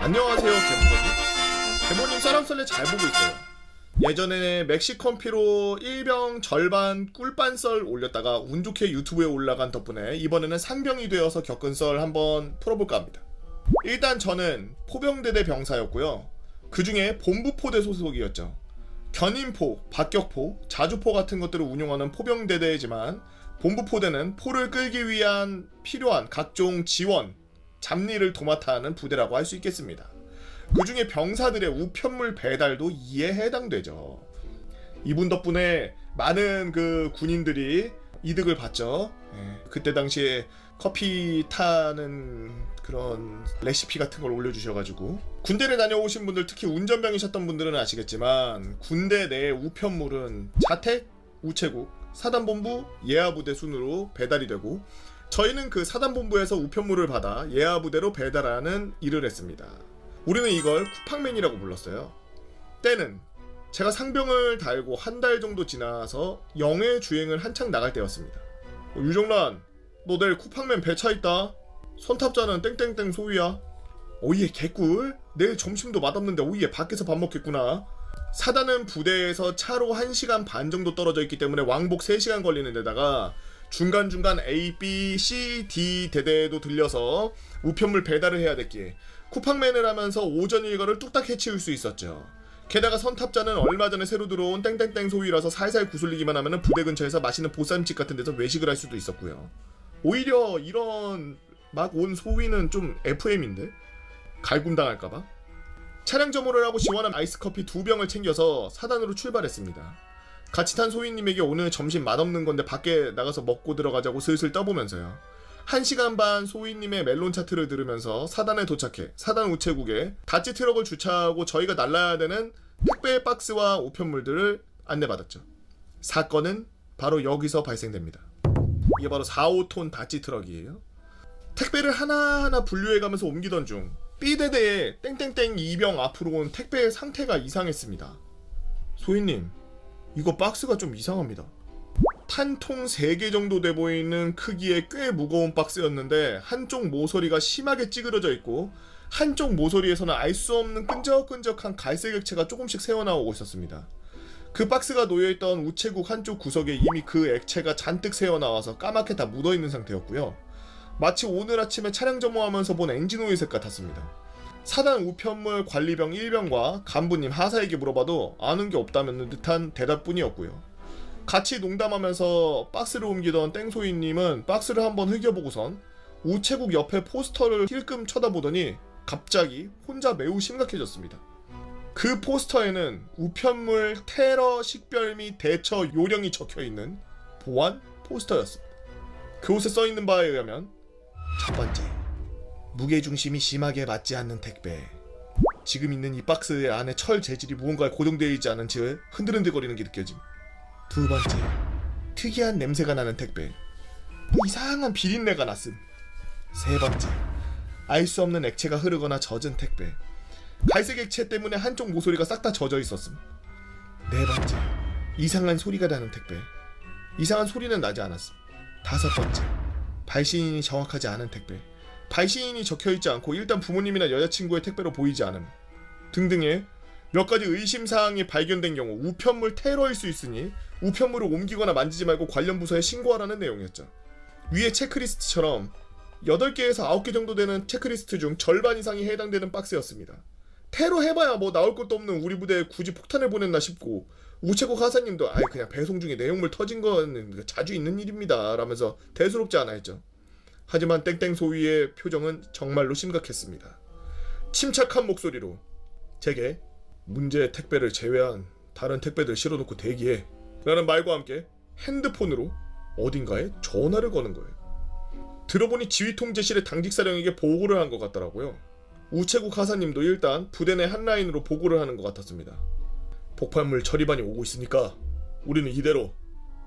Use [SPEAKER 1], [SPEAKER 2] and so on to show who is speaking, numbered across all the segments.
[SPEAKER 1] 안녕하세요, 개모님. 개모님 썰렁썰레 잘 보고 있어요. 예전에 멕시컨피로 일병 절반 꿀빤 썰 올렸다가 운 좋게 유튜브에 올라간 덕분에 이번에는 상병이 되어서 겪은 썰 한번 풀어볼까 합니다. 일단 저는 포병대대 병사였고요. 그 중에 본부포대 소속이었죠. 견인포, 박격포, 자주포 같은 것들을 운용하는 포병대대지만 본부포대는 포를 끌기 위한 필요한 각종 지원, 잡일을 도맡아 하는 부대라고 할 수 있겠습니다. 그 중에 병사들의 우편물 배달도 이에 해당되죠. 이분 덕분에 많은 그 군인들이 이득을 봤죠. 그때 당시에 커피 타는 그런 레시피 같은 걸 올려주셔가지고 군대를 다녀오신 분들, 특히 운전병이셨던 분들은 아시겠지만 군대 내 우편물은 자택, 우체국, 사단본부, 예하부대 순으로 배달이 되고 저희는 그 사단본부에서 우편물을 받아 예하부대로 배달하는 일을 했습니다. 우리는 이걸 쿠팡맨이라고 불렀어요. 때는 제가 상병을 달고 한 달 정도 지나서 영해 주행을 한창 나갈 때였습니다. 유정란, 너 내일 쿠팡맨 배차 있다. 선탑자는 땡땡땡 소위야. 오예 개꿀. 내일 점심도 맛없는데 오예 밖에서 밥 먹겠구나. 사단은 부대에서 차로 1시간 반 정도 떨어져 있기 때문에 왕복 3시간 걸리는 데다가 중간중간 A, B, C, D 대대에도 들려서 우편물 배달을 해야 됐기에 쿠팡맨을 하면서 오전 일과를 뚝딱 해치울 수 있었죠. 게다가 선탑자는 얼마 전에 새로 들어온 땡땡땡 소위라서 살살 구슬리기만 하면 부대 근처에서 맛있는 보쌈집 같은 데서 외식을 할 수도 있었고요. 오히려 이런 막 온 소위는 좀 FM인데? 갈굼당할까봐? 차량 점호를 하고 시원한 아이스커피 2병을 챙겨서 사단으로 출발했습니다. 같이 탄 소위님에게 오늘 점심 맛없는 건데 밖에 나가서 먹고 들어가자고 슬슬 떠보면서요. 1시간 반 소위님의 멜론 차트를 들으면서 사단에 도착해 사단 우체국에 다치 트럭을 주차하고 저희가 날라야 되는 택배 박스와 우편물들을 안내받았죠. 사건은 바로 여기서 발생됩니다. 이게 바로 4-5톤 다치 트럭이에요. 택배를 하나하나 분류해가면서 옮기던 중 B대대에 땡땡땡 2병 앞으로 온 택배의 상태가 이상했습니다. 소희님, 이거 박스가 좀 이상합니다. 탄통 3개 정도 돼 보이는 크기의 꽤 무거운 박스였는데 한쪽 모서리가 심하게 찌그러져 있고 한쪽 모서리에서는 알 수 없는 끈적끈적한 갈색 액체가 조금씩 새어나오고 있었습니다. 그 박스가 놓여있던 우체국 한쪽 구석에 이미 그 액체가 잔뜩 새어나와서 까맣게 다 묻어있는 상태였고요. 마치 오늘 아침에 차량 점호하면서 본 엔진오일색 같았습니다. 사단 우편물 관리병 1병과 간부님 하사에게 물어봐도 아는 게 없다는 듯한 대답뿐이었고요. 같이 농담하면서 박스를 옮기던 땡소이님은 박스를 한번 흘겨보고선 우체국 옆에 포스터를 힐끔 쳐다보더니 갑자기 혼자 매우 심각해졌습니다. 그 포스터에는 우편물 테러 식별 및 대처 요령이 적혀있는 보안 포스터였습니다. 그곳에 써있는 바에 의하면 첫 번째, 무게중심이 심하게 맞지 않는 택배. 지금 있는 이 박스 안에 철 재질이 무언가에 고정되어 있지 않은 채 흔들흔들거리는 게 느껴짐. 두 번째, 특이한 냄새가 나는 택배. 이상한 비린내가 났음. 세 번째, 알 수 없는 액체가 흐르거나 젖은 택배. 갈색 액체 때문에 한쪽 모서리가 싹 다 젖어 있었음. 네 번째, 이상한 소리가 나는 택배. 이상한 소리는 나지 않았음. 다섯 번째, 발신인이 정확하지 않은 택배. 발신인이 적혀있지 않고 일단 부모님이나 여자친구의 택배로 보이지 않음. 등등의 몇 가지 의심사항이 발견된 경우 우편물 테러일 수 있으니 우편물을 옮기거나 만지지 말고 관련 부서에 신고하라는 내용이었죠. 위에 체크리스트처럼 8개에서 9개 정도 되는 체크리스트 중 절반 이상이 해당되는 박스였습니다. 테러 해봐야 뭐 나올 것도 없는 우리 부대에 굳이 폭탄을 보냈나 싶고 우체국 하사님도 아이 그냥 배송 중에 내용물 터진 건 자주 있는 일입니다 라면서 대수롭지 않아 했죠. 하지만 땡땡 소위의 표정은 정말로 심각했습니다. 침착한 목소리로 제게 문제의 택배를 제외한 다른 택배들 실어놓고 대기해 라는 말과 함께 핸드폰으로 어딘가에 전화를 거는 거예요. 들어보니 지휘통제실의 당직사령에게 보고를 한 것 같더라고요. 우체국 하사님도 일단 부대 내 한 라인으로 보고를 하는 것 같았습니다. 폭발물 처리반이 오고 있으니까 우리는 이대로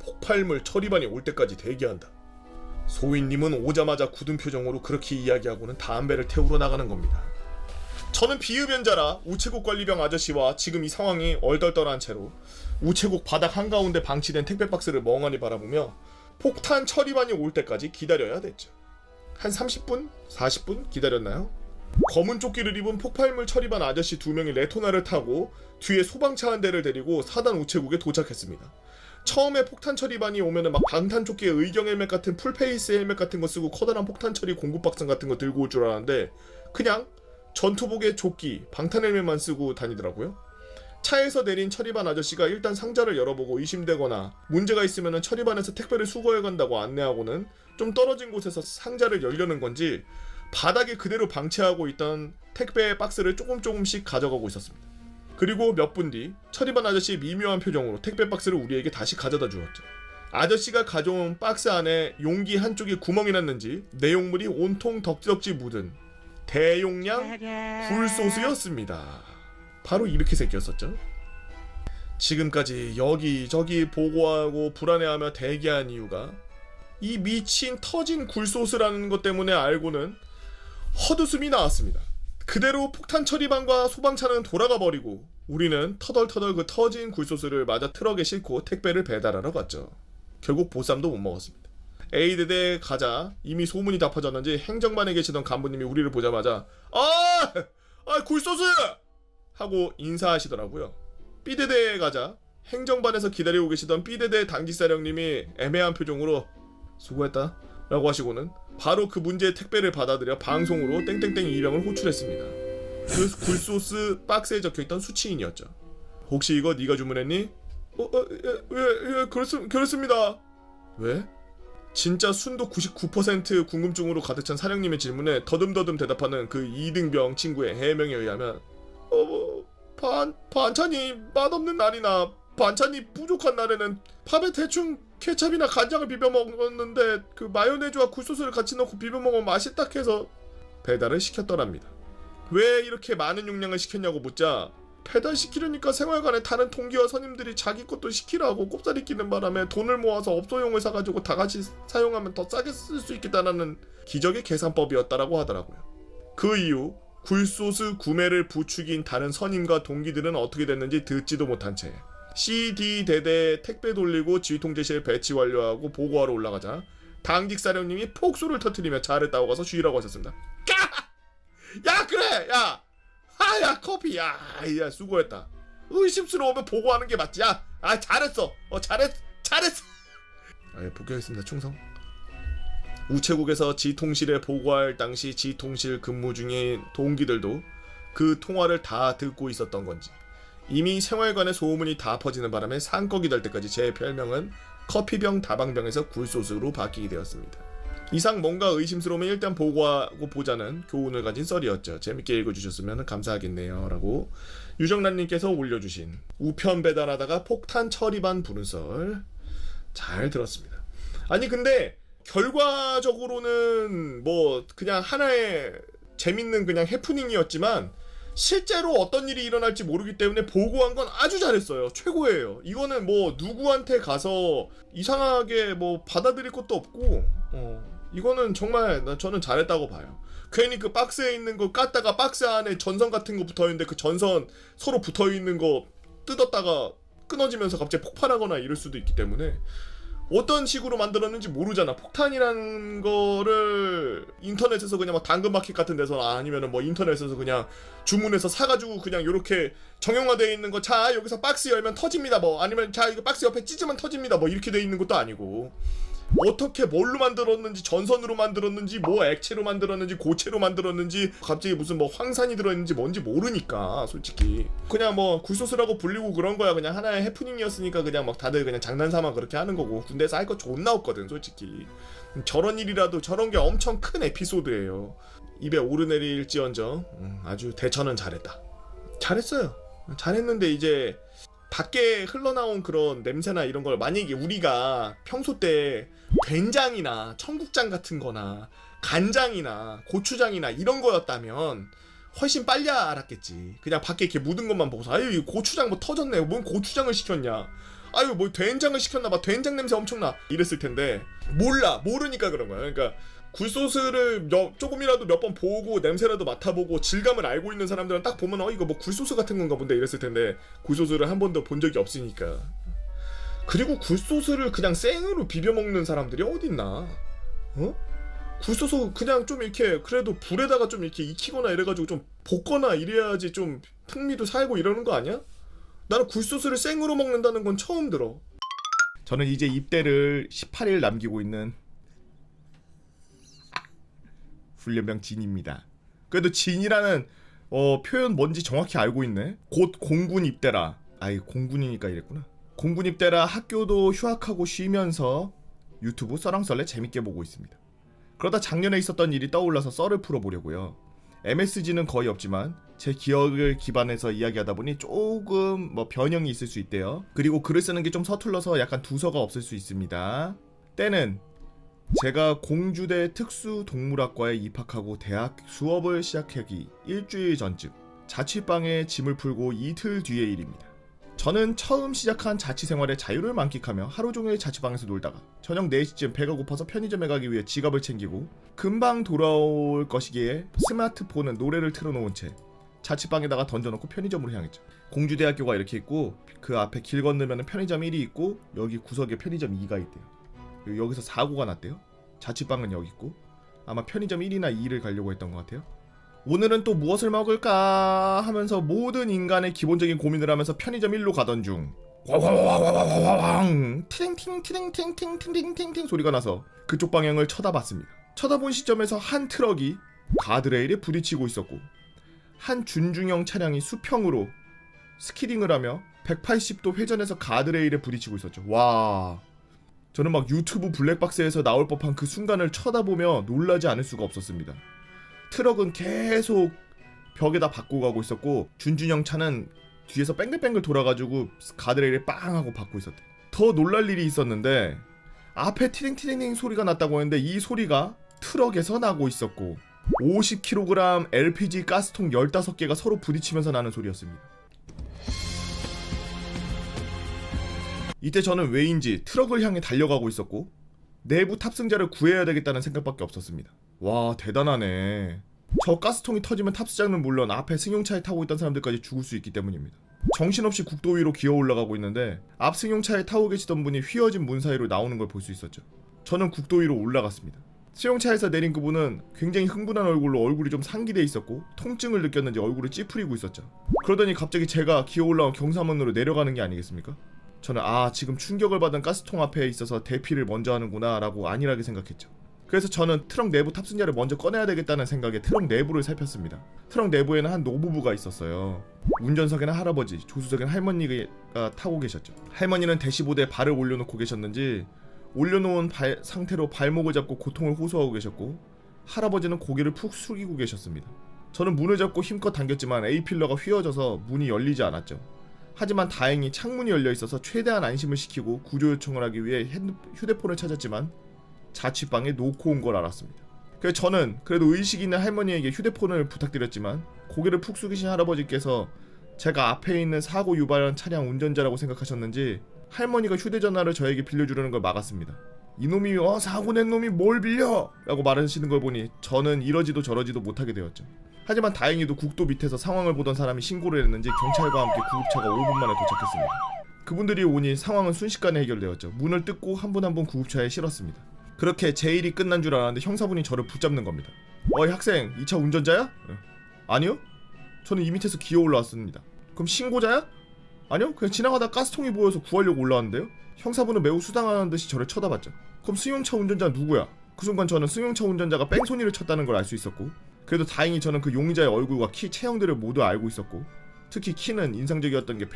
[SPEAKER 1] 폭발물 처리반이 올 때까지 대기한다. 소위님은 오자마자 굳은 표정으로 그렇게 이야기하고는 담배를 태우러 나가는 겁니다. 저는 비흡연자라 우체국 관리병 아저씨와 지금 이 상황이 얼떨떨한 채로 우체국 바닥 한가운데 방치된 택배 박스를 멍하니 바라보며 폭탄 처리반이 올 때까지 기다려야 됐죠. 한 30분? 40분 기다렸나요? 검은 조끼를 입은 폭발물 처리반 아저씨 2명이 레토나를 타고 뒤에 소방차 한 대를 데리고 사단 우체국에 도착했습니다. 처음에 폭탄 처리반이 오면은 막 방탄 조끼에 의경 헬멧 같은 풀페이스 헬멧 같은 거 쓰고 커다란 폭탄 처리 공급 박상 같은 거 들고 올 줄 알았는데 그냥 전투복에 조끼, 방탄 헬멧만 쓰고 다니더라고요. 차에서 내린 처리반 아저씨가 일단 상자를 열어보고 의심되거나 문제가 있으면 처리반에서 택배를 수거해 간다고 안내하고는 좀 떨어진 곳에서 상자를 열려는 건지 바닥에 그대로 방치하고 있던 택배 박스를 조금씩 가져가고 있었습니다. 그리고 몇 분 뒤 처리반 아저씨의 미묘한 표정으로 택배 박스를 우리에게 다시 가져다 주었죠. 아저씨가 가져온 박스 안에 용기 한쪽에 구멍이 났는지 내용물이 온통 덕지덕지 묻은 대용량 굴소스였습니다. 바로 이렇게 생겼었죠. 지금까지 여기저기 보고하고 불안해하며 대기한 이유가 이 미친 터진 굴소스라는 것 때문에 알고는 헛웃음이 나왔습니다. 그대로 폭탄 처리반과 소방차는 돌아가 버리고 우리는 터덜터덜 그 터진 굴소스를 맞아 트럭에 싣고 택배를 배달하러 갔죠. 결국 보쌈도 못 먹었습니다. A대대에 가자 이미 소문이 다 퍼졌는지 행정반에 계시던 간부님이 우리를 보자마자 굴소스! 하고 인사하시더라고요. B대대에 가자 행정반에서 기다리고 계시던 B대대 당직사령님이 애매한 표정으로 수고했다 라고 하시고는 바로 그 문제의 택배를 받아들여 방송으로 땡땡땡 이병을 호출했습니다. 그 굴소스 박스에 적혀있던 수치인이었죠. 혹시 이거 네가 주문했니? 그렇습니다. 왜? 진짜 순도 99% 궁금증으로 가득 찬 사령님의 질문에 더듬더듬 대답하는 그 2등병 친구의 해명에 의하면 반찬이 맛없는 날이나 반찬이 부족한 날에는 밥에 대충 케찹이나 간장을 비벼 먹었는데 그 마요네즈와 굴소스를 같이 넣고 비벼 먹으면 맛있다 해서 배달을 시켰더랍니다. 왜 이렇게 많은 용량을 시켰냐고 묻자 배달시키려니까 생활관에 다른 동기와 선임들이 자기 것도 시키라고 꼽사리 끼는 바람에 돈을 모아서 업소용을 사가지고 다 같이 사용하면 더 싸게 쓸 수 있겠다는 기적의 계산법이었다라고 하더라고요. 그 이후 굴소스 구매를 부추긴 다른 선임과 동기들은 어떻게 됐는지 듣지도 못한 채 CD 대대 택배 돌리고 지휘통제실 배치 완료하고 보고하러 올라가자 당직사령님이 폭소를 터뜨리며 잘했다고 가서 쉬라고 하셨습니다. 야 그래 야 커피 야 수고했다. 의심스러우면 보고하는 게 맞지. 잘했어. 잘했어. 복귀하겠습니다. 충성. 우체국에서 지통실에 보고할 당시 지통실 근무 중인 동기들도 그 통화를 다 듣고 있었던 건지 이미 생활관의 소문이 다 퍼지는 바람에 산꺼기 될 때까지 제 별명은 커피병 다방병에서 굴소스로 바뀌게 되었습니다. 이상 뭔가 의심스러우면 일단 보고하고 보자는 교훈을 가진 썰이었죠. 재밌게 읽어주셨으면 감사하겠네요 라고 유정란님께서 올려주신 우편 배달하다가 폭탄 처리반 부른 썰 잘 들었습니다. 아니 근데 결과적으로는 뭐 그냥 하나의 재밌는 그냥 해프닝이었지만 실제로 어떤 일이 일어날지 모르기 때문에 보고한 건 아주 잘했어요. 최고예요. 이거는 뭐 누구한테 가서 이상하게 뭐 받아들일 것도 없고 이거는 정말 저는 잘했다고 봐요. 괜히 그 박스에 있는 거 깠다가 박스 안에 전선 같은 거 붙어있는데 그 전선 서로 붙어있는 거 뜯었다가 끊어지면서 갑자기 폭발하거나 이럴 수도 있기 때문에 어떤 식으로 만들었는지 모르잖아. 폭탄이라는 거를 인터넷에서 그냥 막 당근마켓 같은 데서 아니면은 뭐 인터넷에서 그냥 주문해서 사가지고 그냥 요렇게 정형화되어 있는 거 자 여기서 박스 열면 터집니다 뭐 아니면 자 이거 박스 옆에 찢으면 터집니다 뭐 이렇게 돼 있는 것도 아니고 어떻게 뭘로 만들었는지 전선으로 만들었는지 뭐 액체로 만들었는지 고체로 만들었는지 갑자기 무슨 뭐 황산이 들어있는지 뭔지 모르니까 솔직히 그냥 뭐 굴소스라고 불리고 그런 거야. 그냥 하나의 해프닝이었으니까 그냥 막 다들 그냥 장난삼아 그렇게 하는 거고 군대에서 할 거 존나 없거든 솔직히. 저런 일이라도 저런 게 엄청 큰 에피소드예요. 입에 오르내릴지언정 아주 대처는 잘했어요. 잘했는데 이제 밖에 흘러나온 그런 냄새나 이런 걸 만약에 우리가 평소 때 된장이나 청국장 같은 거나 간장이나 고추장이나 이런 거였다면 훨씬 빨리 알았겠지. 그냥 밖에 이렇게 묻은 것만 보고서 아유 이 고추장 뭐 터졌네 뭔 고추장을 시켰냐 아유 뭐 된장을 시켰나봐 된장 냄새 엄청나 이랬을 텐데 모르니까 그런 거야. 그러니까 굴소스를 조금이라도 몇 번 보고 냄새라도 맡아보고 질감을 알고 있는 사람들은 딱 보면 이거 뭐 굴소스 같은 건가 본데 이랬을 텐데 굴소스를 한 번도 본 적이 없으니까. 그리고 굴소스를 그냥 생으로 비벼 먹는 사람들이 어딨나? 굴 써서 그냥 좀 이렇게 그래도 불에다가 좀 이렇게 익히거나 이래가지고 좀 볶거나 이래야지 좀 풍미도 살고 이러는 거 아니야? 나는 굴소스를 생으로 먹는다는 건 처음 들어. 저는 이제 입대를 18일 남기고 있는 훈련병 진입니다. 그래도 진이라는 표현 뭔지 정확히 알고 있네. 곧 공군 입대라. 아이 공군이니까 이랬구나. 공군 입대라 학교도 휴학하고 쉬면서 유튜브 썰랑썰레 재밌게 보고 있습니다. 그러다 작년에 있었던 일이 떠올라서 썰을 풀어보려고요. MSG는 거의 없지만 제 기억을 기반해서 이야기하다 보니 조금 변형이 있을 수 있대요. 그리고 글을 쓰는 게 좀 서툴러서 약간 두서가 없을 수 있습니다. 때는 제가 공주대 특수동물학과에 입학하고 대학 수업을 시작하기 일주일 전쯤, 자취방에 짐을 풀고 이틀 뒤의 일입니다. 저는 처음 시작한 자취생활의 자유를 만끽하며 하루 종일 자취방에서 놀다가 저녁 4시쯤 배가 고파서 편의점에 가기 위해 지갑을 챙기고 금방 돌아올 것이기에 스마트폰은 노래를 틀어놓은 채 자취방에다가 던져놓고 편의점으로 향했죠. 공주대학교가 이렇게 있고 그 앞에 길 건너면 편의점 1이 있고 여기 구석에 편의점 2가 있대요. 여기서 사고가 났대요. 자취방은 여기 있고 아마 편의점 1이나 2를 가려고 했던 것 같아요. 오늘은 또 무엇을 먹을까 하면서 모든 인간의 기본적인 고민을 하면서 편의점 1로 가던 중 와와와와와와왕 티링팅팅팅팅팅팅팅팅 소리가 나서 그쪽 방향을 쳐다봤습니다. 쳐다본 시점에서 한 트럭이 가드레일에 부딪히고 있었고 한 준중형 차량이 수평으로 스키딩을 하며 180도 회전해서 가드레일에 부딪히고 있었죠. 와, 저는 막 유튜브 블랙박스에서 나올 법한 그 순간을 쳐다보며 놀라지 않을 수가 없었습니다. 트럭은 계속 벽에다 받고 가고 있었고 준준형 차는 뒤에서 뺑글뺑글 돌아가지고 가드레일에 빵 하고 받고 있었대. 더 놀랄 일이 있었는데 앞에 티링티링 소리가 났다고 했는데 이 소리가 트럭에서 나고 있었고 50kg LPG 가스통 15개가 서로 부딪히면서 나는 소리였습니다. 이때 저는 왜인지 트럭을 향해 달려가고 있었고 내부 탑승자를 구해야 되겠다는 생각밖에 없었습니다. 와, 대단하네. 저 가스통이 터지면 탑승자는 물론 앞에 승용차에 타고 있던 사람들까지 죽을 수 있기 때문입니다. 정신없이 국도 위로 기어 올라가고 있는데 앞 승용차에 타고 계시던 분이 휘어진 문 사이로 나오는 걸 볼 수 있었죠. 저는 국도 위로 올라갔습니다. 수용차에서 내린 그분은 굉장히 흥분한 얼굴로 얼굴이 좀 상기돼 있었고 통증을 느꼈는지 얼굴을 찌푸리고 있었죠. 그러더니 갑자기 제가 기어 올라온 경사문으로 내려가는 게 아니겠습니까? 저는 지금 충격을 받은 가스통 앞에 있어서 대피를 먼저 하는구나 라고 안일하게 생각했죠. 그래서 저는 트럭 내부 탑승자를 먼저 꺼내야 되겠다는 생각에 트럭 내부를 살폈습니다. 트럭 내부에는 한 노부부가 있었어요. 운전석에는 할아버지, 조수석에는 할머니가 타고 계셨죠. 할머니는 대시보드에 발을 올려놓고 계셨는지 올려놓은 상태로 발목을 잡고 고통을 호소하고 계셨고 할아버지는 고개를 푹 숙이고 계셨습니다. 저는 문을 잡고 힘껏 당겼지만 A필러가 휘어져서 문이 열리지 않았죠. 하지만 다행히 창문이 열려있어서 최대한 안심을 시키고 구조 요청을 하기 위해 휴대폰을 찾았지만 자취방에 놓고 온 걸 알았습니다. 그래서 저는 그래도 의식 있는 할머니에게 휴대폰을 부탁드렸지만 고개를 푹 숙이신 할아버지께서 제가 앞에 있는 사고 유발한 차량 운전자라고 생각하셨는지 할머니가 휴대전화를 저에게 빌려주려는 걸 막았습니다. 이놈이 사고 낸 놈이 뭘 빌려! 라고 말하시는 걸 보니 저는 이러지도 저러지도 못하게 되었죠. 하지만 다행히도 국도 밑에서 상황을 보던 사람이 신고를 했는지 경찰과 함께 구급차가 5분 만에 도착했습니다. 그분들이 오니 상황은 순식간에 해결되었죠. 문을 뜯고 한 분 한 분 구급차에 실었습니다. 그렇게 제 일이 끝난 줄 알았는데 형사분이 저를 붙잡는 겁니다. 어이 학생, 이 차 운전자야? 아니요? 저는 이 밑에서 기어 올라왔습니다. 그럼 신고자야? 아니요? 그냥 지나가다 가스통이 보여서 구하려고 올라왔는데요? 형사분은 매우 수상한 듯이 저를 쳐다봤죠. 그럼 승용차 운전자 누구야? 그 순간 저는 승용차 운전자가 뺑소니를 쳤다는 걸 알 수 있었고 그래도 다행히 저는 그 용의자의 얼굴과 키, 체형들을 모두 알고 있었고 특히 키는 인상적이었던 게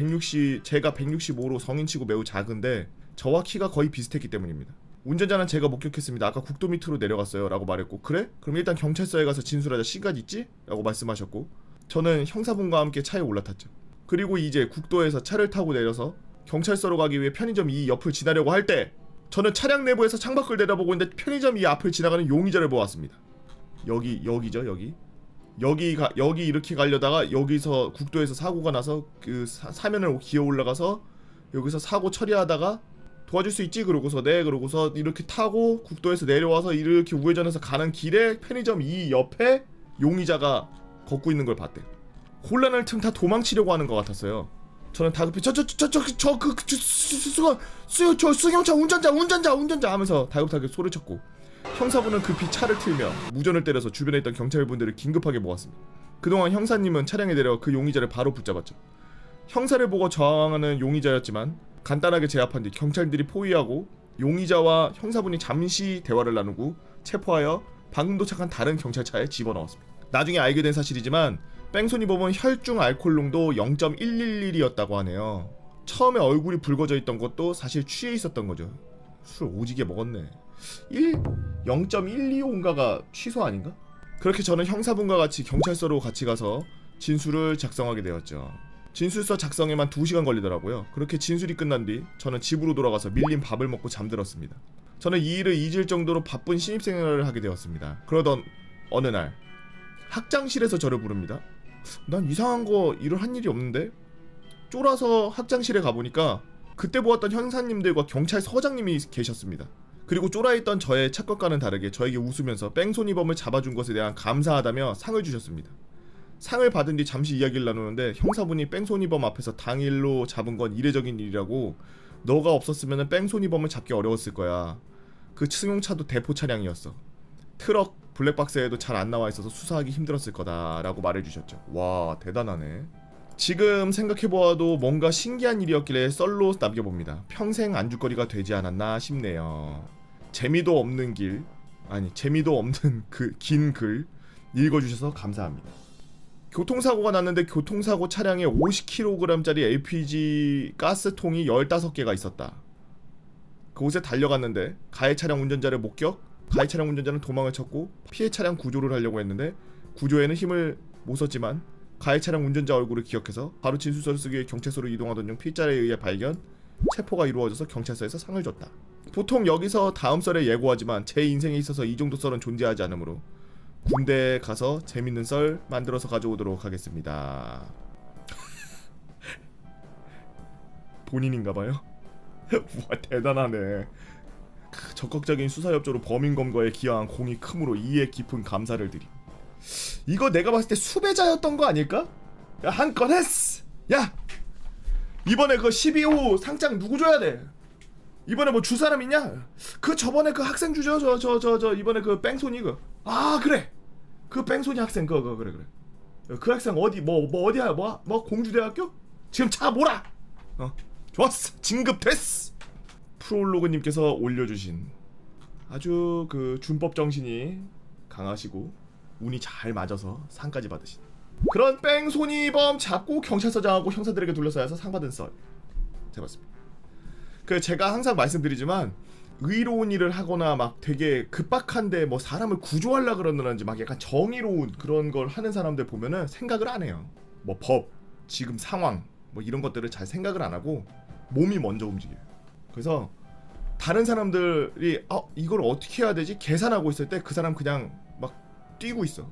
[SPEAKER 1] 제가 165로 성인치고 매우 작은데 저와 키가 거의 비슷했기 때문입니다. 운전자는 제가 목격했습니다. 아까 국도 밑으로 내려갔어요 라고 말했고 그래? 그럼 일단 경찰서에 가서 진술하자. 시간 있지? 라고 말씀하셨고 저는 형사분과 함께 차에 올라탔죠. 그리고 이제 국도에서 차를 타고 내려서 경찰서로 가기 위해 편의점 2 옆을 지나려고 할 때 저는 차량 내부에서 창밖을 내다보고 있는데 편의점 2 앞을 지나가는 용의자를 보았습니다. 여기죠. 여기 이렇게 가려다가 여기서 국도에서 사고가 나서 그 사면을 기어 올라가서 여기서 사고 처리하다가 도와줄 수 있지? 그러고서 네 그러고서 이렇게 타고 국도에서 내려와서 이렇게 우회전해서 가는 길에 편의점 2 옆에 용의자가 걷고 있는 걸 봤대. 혼란을 틈타 도망치려고 하는 것 같았어요. 저는 다급히 저 승용차 운전자 하면서 다급하게 소리쳤고 형사분은 급히 차를 틀며 무전을 때려서 주변에 있던 경찰분들을 긴급하게 모았습니다. 그동안 형사님은 차량에 내려 그 용의자를 바로 붙잡았죠. 형사를 보고 저항하는 용의자였지만 간단하게 제압한 뒤 경찰들이 포위하고 용의자와 형사분이 잠시 대화를 나누고 체포하여 방금 도착한 다른 경찰차에 집어넣었습니다. 나중에 알게 된 사실이지만 뺑소니범은 혈중 알코올 농도 0.111이었다고 하네요. 처음에 얼굴이 붉어져 있던 것도 사실 취해 있었던 거죠. 술 오지게 먹었네. 0.125인가가 취소 아닌가? 그렇게 저는 형사분과 같이 경찰서로 같이 가서 진술을 작성하게 되었죠. 진술서 작성에만 2시간 걸리더라고요. 그렇게 진술이 끝난 뒤 저는 집으로 돌아가서 밀린 밥을 먹고 잠들었습니다. 저는 이 일을 잊을 정도로 바쁜 신입생활을 하게 되었습니다. 그러던 어느 날 학장실에서 저를 부릅니다. 난 이상한 거 일을 한 일이 없는데? 쫄아서 학장실에 가보니까 그때 보았던 형사님들과 경찰서장님이 계셨습니다. 그리고 쫄아있던 저의 착각과는 다르게 저에게 웃으면서 뺑소니범을 잡아준 것에 대한 감사하다며 상을 주셨습니다. 상을 받은 뒤 잠시 이야기를 나누는데 형사분이 뺑소니범 앞에서 당일로 잡은 건 이례적인 일이라고 너가 없었으면 뺑소니범을 잡기 어려웠을 거야. 그 승용차도 대포 차량이었어. 트럭 블랙박스에도 잘 안 나와 있어서 수사하기 힘들었을 거다 라고 말해주셨죠. 와 대단하네. 지금 생각해보아도 뭔가 신기한 일이었길래 썰로 남겨봅니다. 평생 안주거리가 되지 않았나 싶네요. 재미도 없는 그 긴 글 읽어주셔서 감사합니다. 교통사고가 났는데 교통사고 차량에 50kg짜리 LPG 가스통이 15개가 있었다. 그곳에 달려갔는데 가해 차량 운전자를 목격, 가해 차량 운전자는 도망을 쳤고 피해 차량 구조를 하려고 했는데 구조에는 힘을 못 썼지만 가해 차량 운전자 얼굴을 기억해서 바로 진술서를 쓰기 위해 경찰서로 이동하던 중 피해자에 의해 발견, 체포가 이루어져서 경찰서에서 상을 줬다. 보통 여기서 다음 썰에 예고하지만 제 인생에 있어서 이 정도 썰은 존재하지 않으므로 군대에 가서 재밌는 썰 만들어서 가져오도록 하겠습니다. 본인인가봐요? 와 대단하네. 적극적인 수사협조로 범인 검거에 기여한 공이 크므로 이에 깊은 감사를 드림. 이거 내가 봤을 때 수배자였던 거 아닐까? 야 한 건 했어. 야 이번에 그 12호 상장 누구 줘야 돼? 이번에 뭐 줄 사람 있냐? 그 저번에 그 학생 주죠. 저 이번에 그 뺑소니 그. 아 그래. 그 뺑소니 학생 그거 그래. 그 학생 어디 뭐 어디야? 뭐 공주대학교? 지금 차 몰아. 좋았어. 진급됐어. 프롤로그님께서 올려주신 아주 그 준법 정신이 강하시고 운이 잘 맞아서 상까지 받으신 그런 뺑소니범 잡고 경찰서장하고 형사들에게 둘러싸여서 상 받은 썰 해봤습니다. 그 제가 항상 말씀드리지만 의로운 일을 하거나 막 되게 급박한데 뭐 사람을 구조하려 그러는지 막 약간 정의로운 그런 걸 하는 사람들 보면은 생각을 안 해요. 뭐 법, 지금 상황 뭐 이런 것들을 잘 생각을 안 하고 몸이 먼저 움직여요. 그래서 다른 사람들이 이걸 어떻게 해야 되지? 계산하고 있을 때 그 사람 그냥 막 뛰고 있어.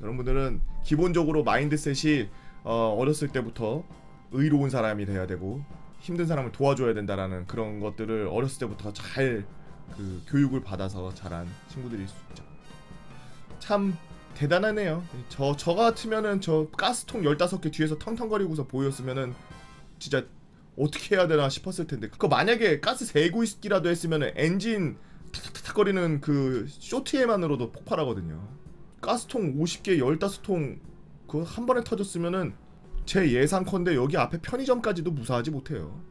[SPEAKER 1] 여러분들은 기본적으로 마인드셋이 어렸을 때부터 의로운 사람이 돼야 되고 힘든 사람을 도와줘야 된다라는 그런 것들을 어렸을 때부터 잘 그 교육을 받아서 자란 친구들일 수 있죠. 참 대단하네요. 저 같으면은 저 가스통 15개 뒤에서 텅텅거리고서 보였으면은 진짜 어떻게 해야 되나 싶었을 텐데 그거 만약에 가스 세고 있기라도 했으면은 엔진 탁탁탁거리는 그 쇼트에만으로도 폭발하거든요. 가스통 50개 15통 그거 한 번에 터졌으면은 제 예상컨대 여기 앞에 편의점까지도 무사하지 못해요.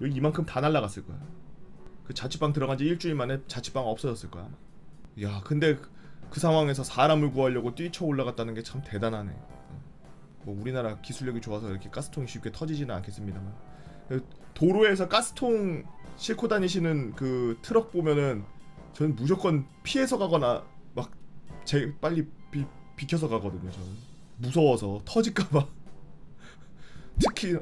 [SPEAKER 1] 여기 이만큼 다 날라갔을 거야. 그 자취방 들어간 지 일주일 만에 자취방 없어졌을 거야. 야 근데 그 상황에서 사람을 구하려고 뛰쳐 올라갔다는 게 참 대단하네. 뭐 우리나라 기술력이 좋아서 이렇게 가스통이 쉽게 터지지는 않겠습니다만 도로에서 가스통 싣고 다니시는 그 트럭 보면은 저는 무조건 피해서 가거나 막 빨리 비켜서 가거든요. 저는 무서워서 터질까봐.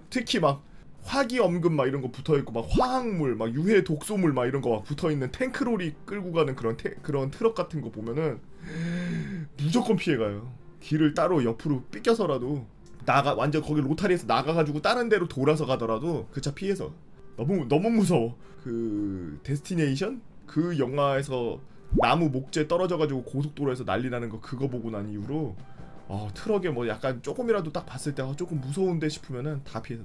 [SPEAKER 1] 특히 막 화기엄금 막 이런 거 붙어있고 막 화학물 막 유해 독소물 막 이런 거 막 붙어있는 탱크롤이 끌고 가는 그런 트럭 같은 거 보면은 무조건 피해가요. 길을 따로 옆으로 삐껴서라도 완전 거기 로타리에서 나가가지고 다른 데로 돌아서 가더라도 그 차 피해서 너무 무서워. 그 데스티네이션? 그 영화에서 나무 목재 떨어져가지고 고속도로에서 난리 나는 거 그거 보고 난 이후로 트럭에 뭐 약간 조금이라도 딱 봤을 때 조금 무서운데 싶으면은 다 피해서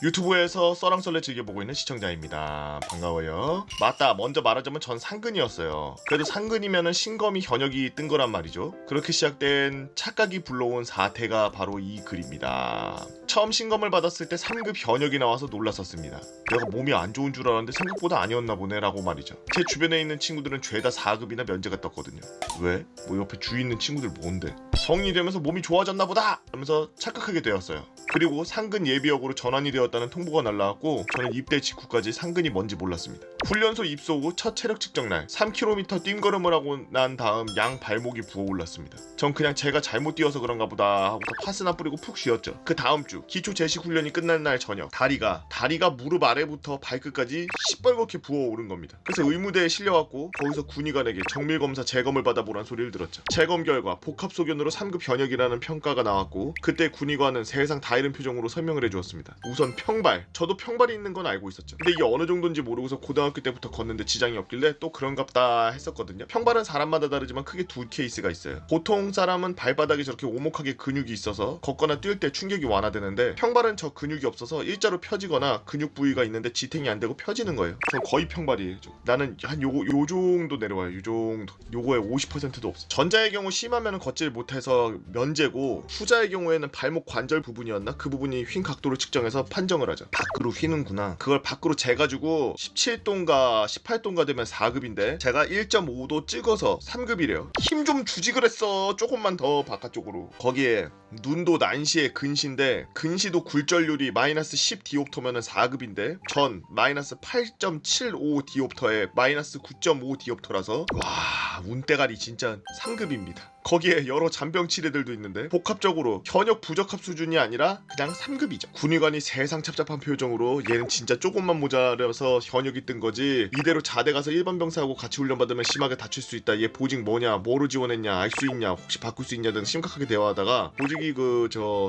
[SPEAKER 1] 유튜브에서 썰랑썰레 즐겨보고 있는 시청자입니다. 반가워요. 맞다, 먼저 말하자면 전 상근이었어요. 그래도 상근이면은 신검이 현역이 뜬 거란 말이죠. 그렇게 시작된 착각이 불러온 사태가 바로 이 글입니다. 처음 신검을 받았을 때 3급 현역이 나와서 놀랐었습니다. 내가 몸이 안 좋은 줄 알았는데 생각보다 아니었나 보네 라고 말이죠. 제 주변에 있는 친구들은 죄다 4급이나 면제가 떴거든요. 왜? 뭐 옆에 주위 있는 친구들 뭔데? 성인이 되면서 몸이 좋아졌나 보다! 하면서 착각하게 되었어요. 그리고 상근 예비역으로 전환이 되었다는 통보가 날라왔고 저는 입대 직후까지 상근이 뭔지 몰랐습니다. 훈련소 입소 후 첫 체력 측정 날 3km 뛴걸음을 하고 난 다음 양 발목이 부어올랐습니다. 전 그냥 제가 잘못 뛰어서 그런가 보다 하고서 파스나 뿌리고 푹 쉬었죠. 그 다음 주 기초 제식 훈련이 끝난 날 저녁 다리가 무릎 아래부터 발끝까지 시뻘겋게 부어오른 겁니다. 그래서 의무대에 실려왔고 거기서 군의관에게 정밀검사 재검을 받아보란 소리를 들었죠. 재검 결과 복합소견으로 3급 현역이라는 평가가 나왔고 그때 군의관은 세상 다 잃은 표정으로 설명을 해주었습니다. 우선 평발, 저도 평발이 있는 건 알고 있었죠. 근데 이게 어느 정도인지 모르고서 고등학교 때부터 걷는데 지장이 없길래 또 그런갑다 했었거든요. 평발은 사람마다 다르지만 크게 두 케이스가 있어요. 보통 사람은 발바닥에 저렇게 오목하게 근육이 있어서 걷거나 뛸 때 충격이 완화되는데 평발은 저 근육이 없어서 일자로 펴지거나 근육 부위가 있는데 지탱이 안 되고 펴지는 거예요. 전 거의 평발이에요. 나는 한 요 정도 내려와요. 요 정도. 요거의 50%도 없어. 전자의 경우 심하면 걷질 못해서 면제고 후자의 경우에는 발목 관절 부분이었나? 그 부분이 휜 각도를 측정해서 판정을 하죠. 밖으로 휘는구나. 그걸 밖으로 재가지고 17도인가 18도인가 되면 4급인데 제가 1.5도 찍어서 3급이래요. 힘 좀 주지 그랬어. 조금만 더 바깥쪽으로. 거기에 눈도 난시에 근시인데 근시도 굴절률이 마이너스 10 디옵터면은 4급인데 전 마이너스 8.75 디옵터에 마이너스 9.5 디옵터라서 와 운대가리 진짜 3급입니다. 거기에 여러 잔병 치레들도 있는데 복합적으로 현역 부적합 수준이 아니라 그냥 3급이죠. 군의관이 세상 찹찹한 표정으로 얘는 진짜 조금만 모자라서 현역이 뜬 거지 이대로 자대 가서 일반 병사하고 같이 훈련받으면 심하게 다칠 수 있다. 얘 보직 뭐냐 뭐로 지원했냐 알 수 있냐 혹시 바꿀 수 있냐 등 심각하게 대화하다가 보직이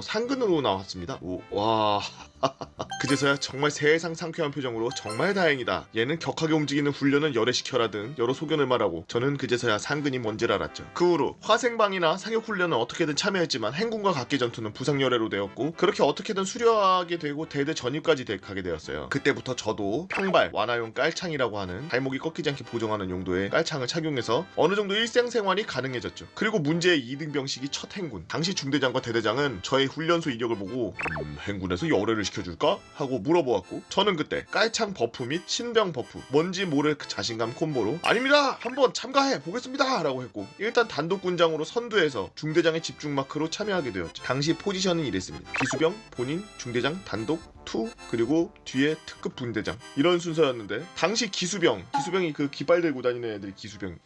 [SPEAKER 1] 상근으로 나왔습니다. 와 그제서야 정말 세상 상쾌한 표정으로 정말 다행이다. 얘는 격하게 움직이는 훈련은 열애시켜라 등 여러 소견을 말하고 저는 그제서야 상근이 뭔지를 알았죠. 그 후로 화생방이나 상역훈련은 어떻게든 참여했지만 행군과 각기 전투는 부상열애로 되었고 그렇게 어떻게든 수료하게 되고 대대 전입까지 가게 되었어요. 그때부터 저도 평발 완화용 깔창이라고 하는 발목이 꺾이지 않게 보정하는 용도의 깔창을 착용해서 어느 정도 일상생활이 가능해졌죠. 그리고 문제의 2등병식이 첫 행군. 당시 중대장과 대대장은 저의 훈련소 이력을 보고 행군에서 열애를 시켜줄까? 하고 물어보았고 저는 그때 깔창 버프 및 신병 버프 뭔지 모를 그 자신감 콤보로 아닙니다! 한번 참가해 보겠습니다! 라고 했고 일단 단독군장으로 선두에서 중대장의 집중 마크로 참여하게 되었죠. 당시 포지션은 이랬습니다. 기수병, 본인, 중대장, 단독, 투, 그리고 뒤에 특급 분대장 이런 순서였는데 당시 기수병이 그 깃발 들고 다니는 애들이 기수병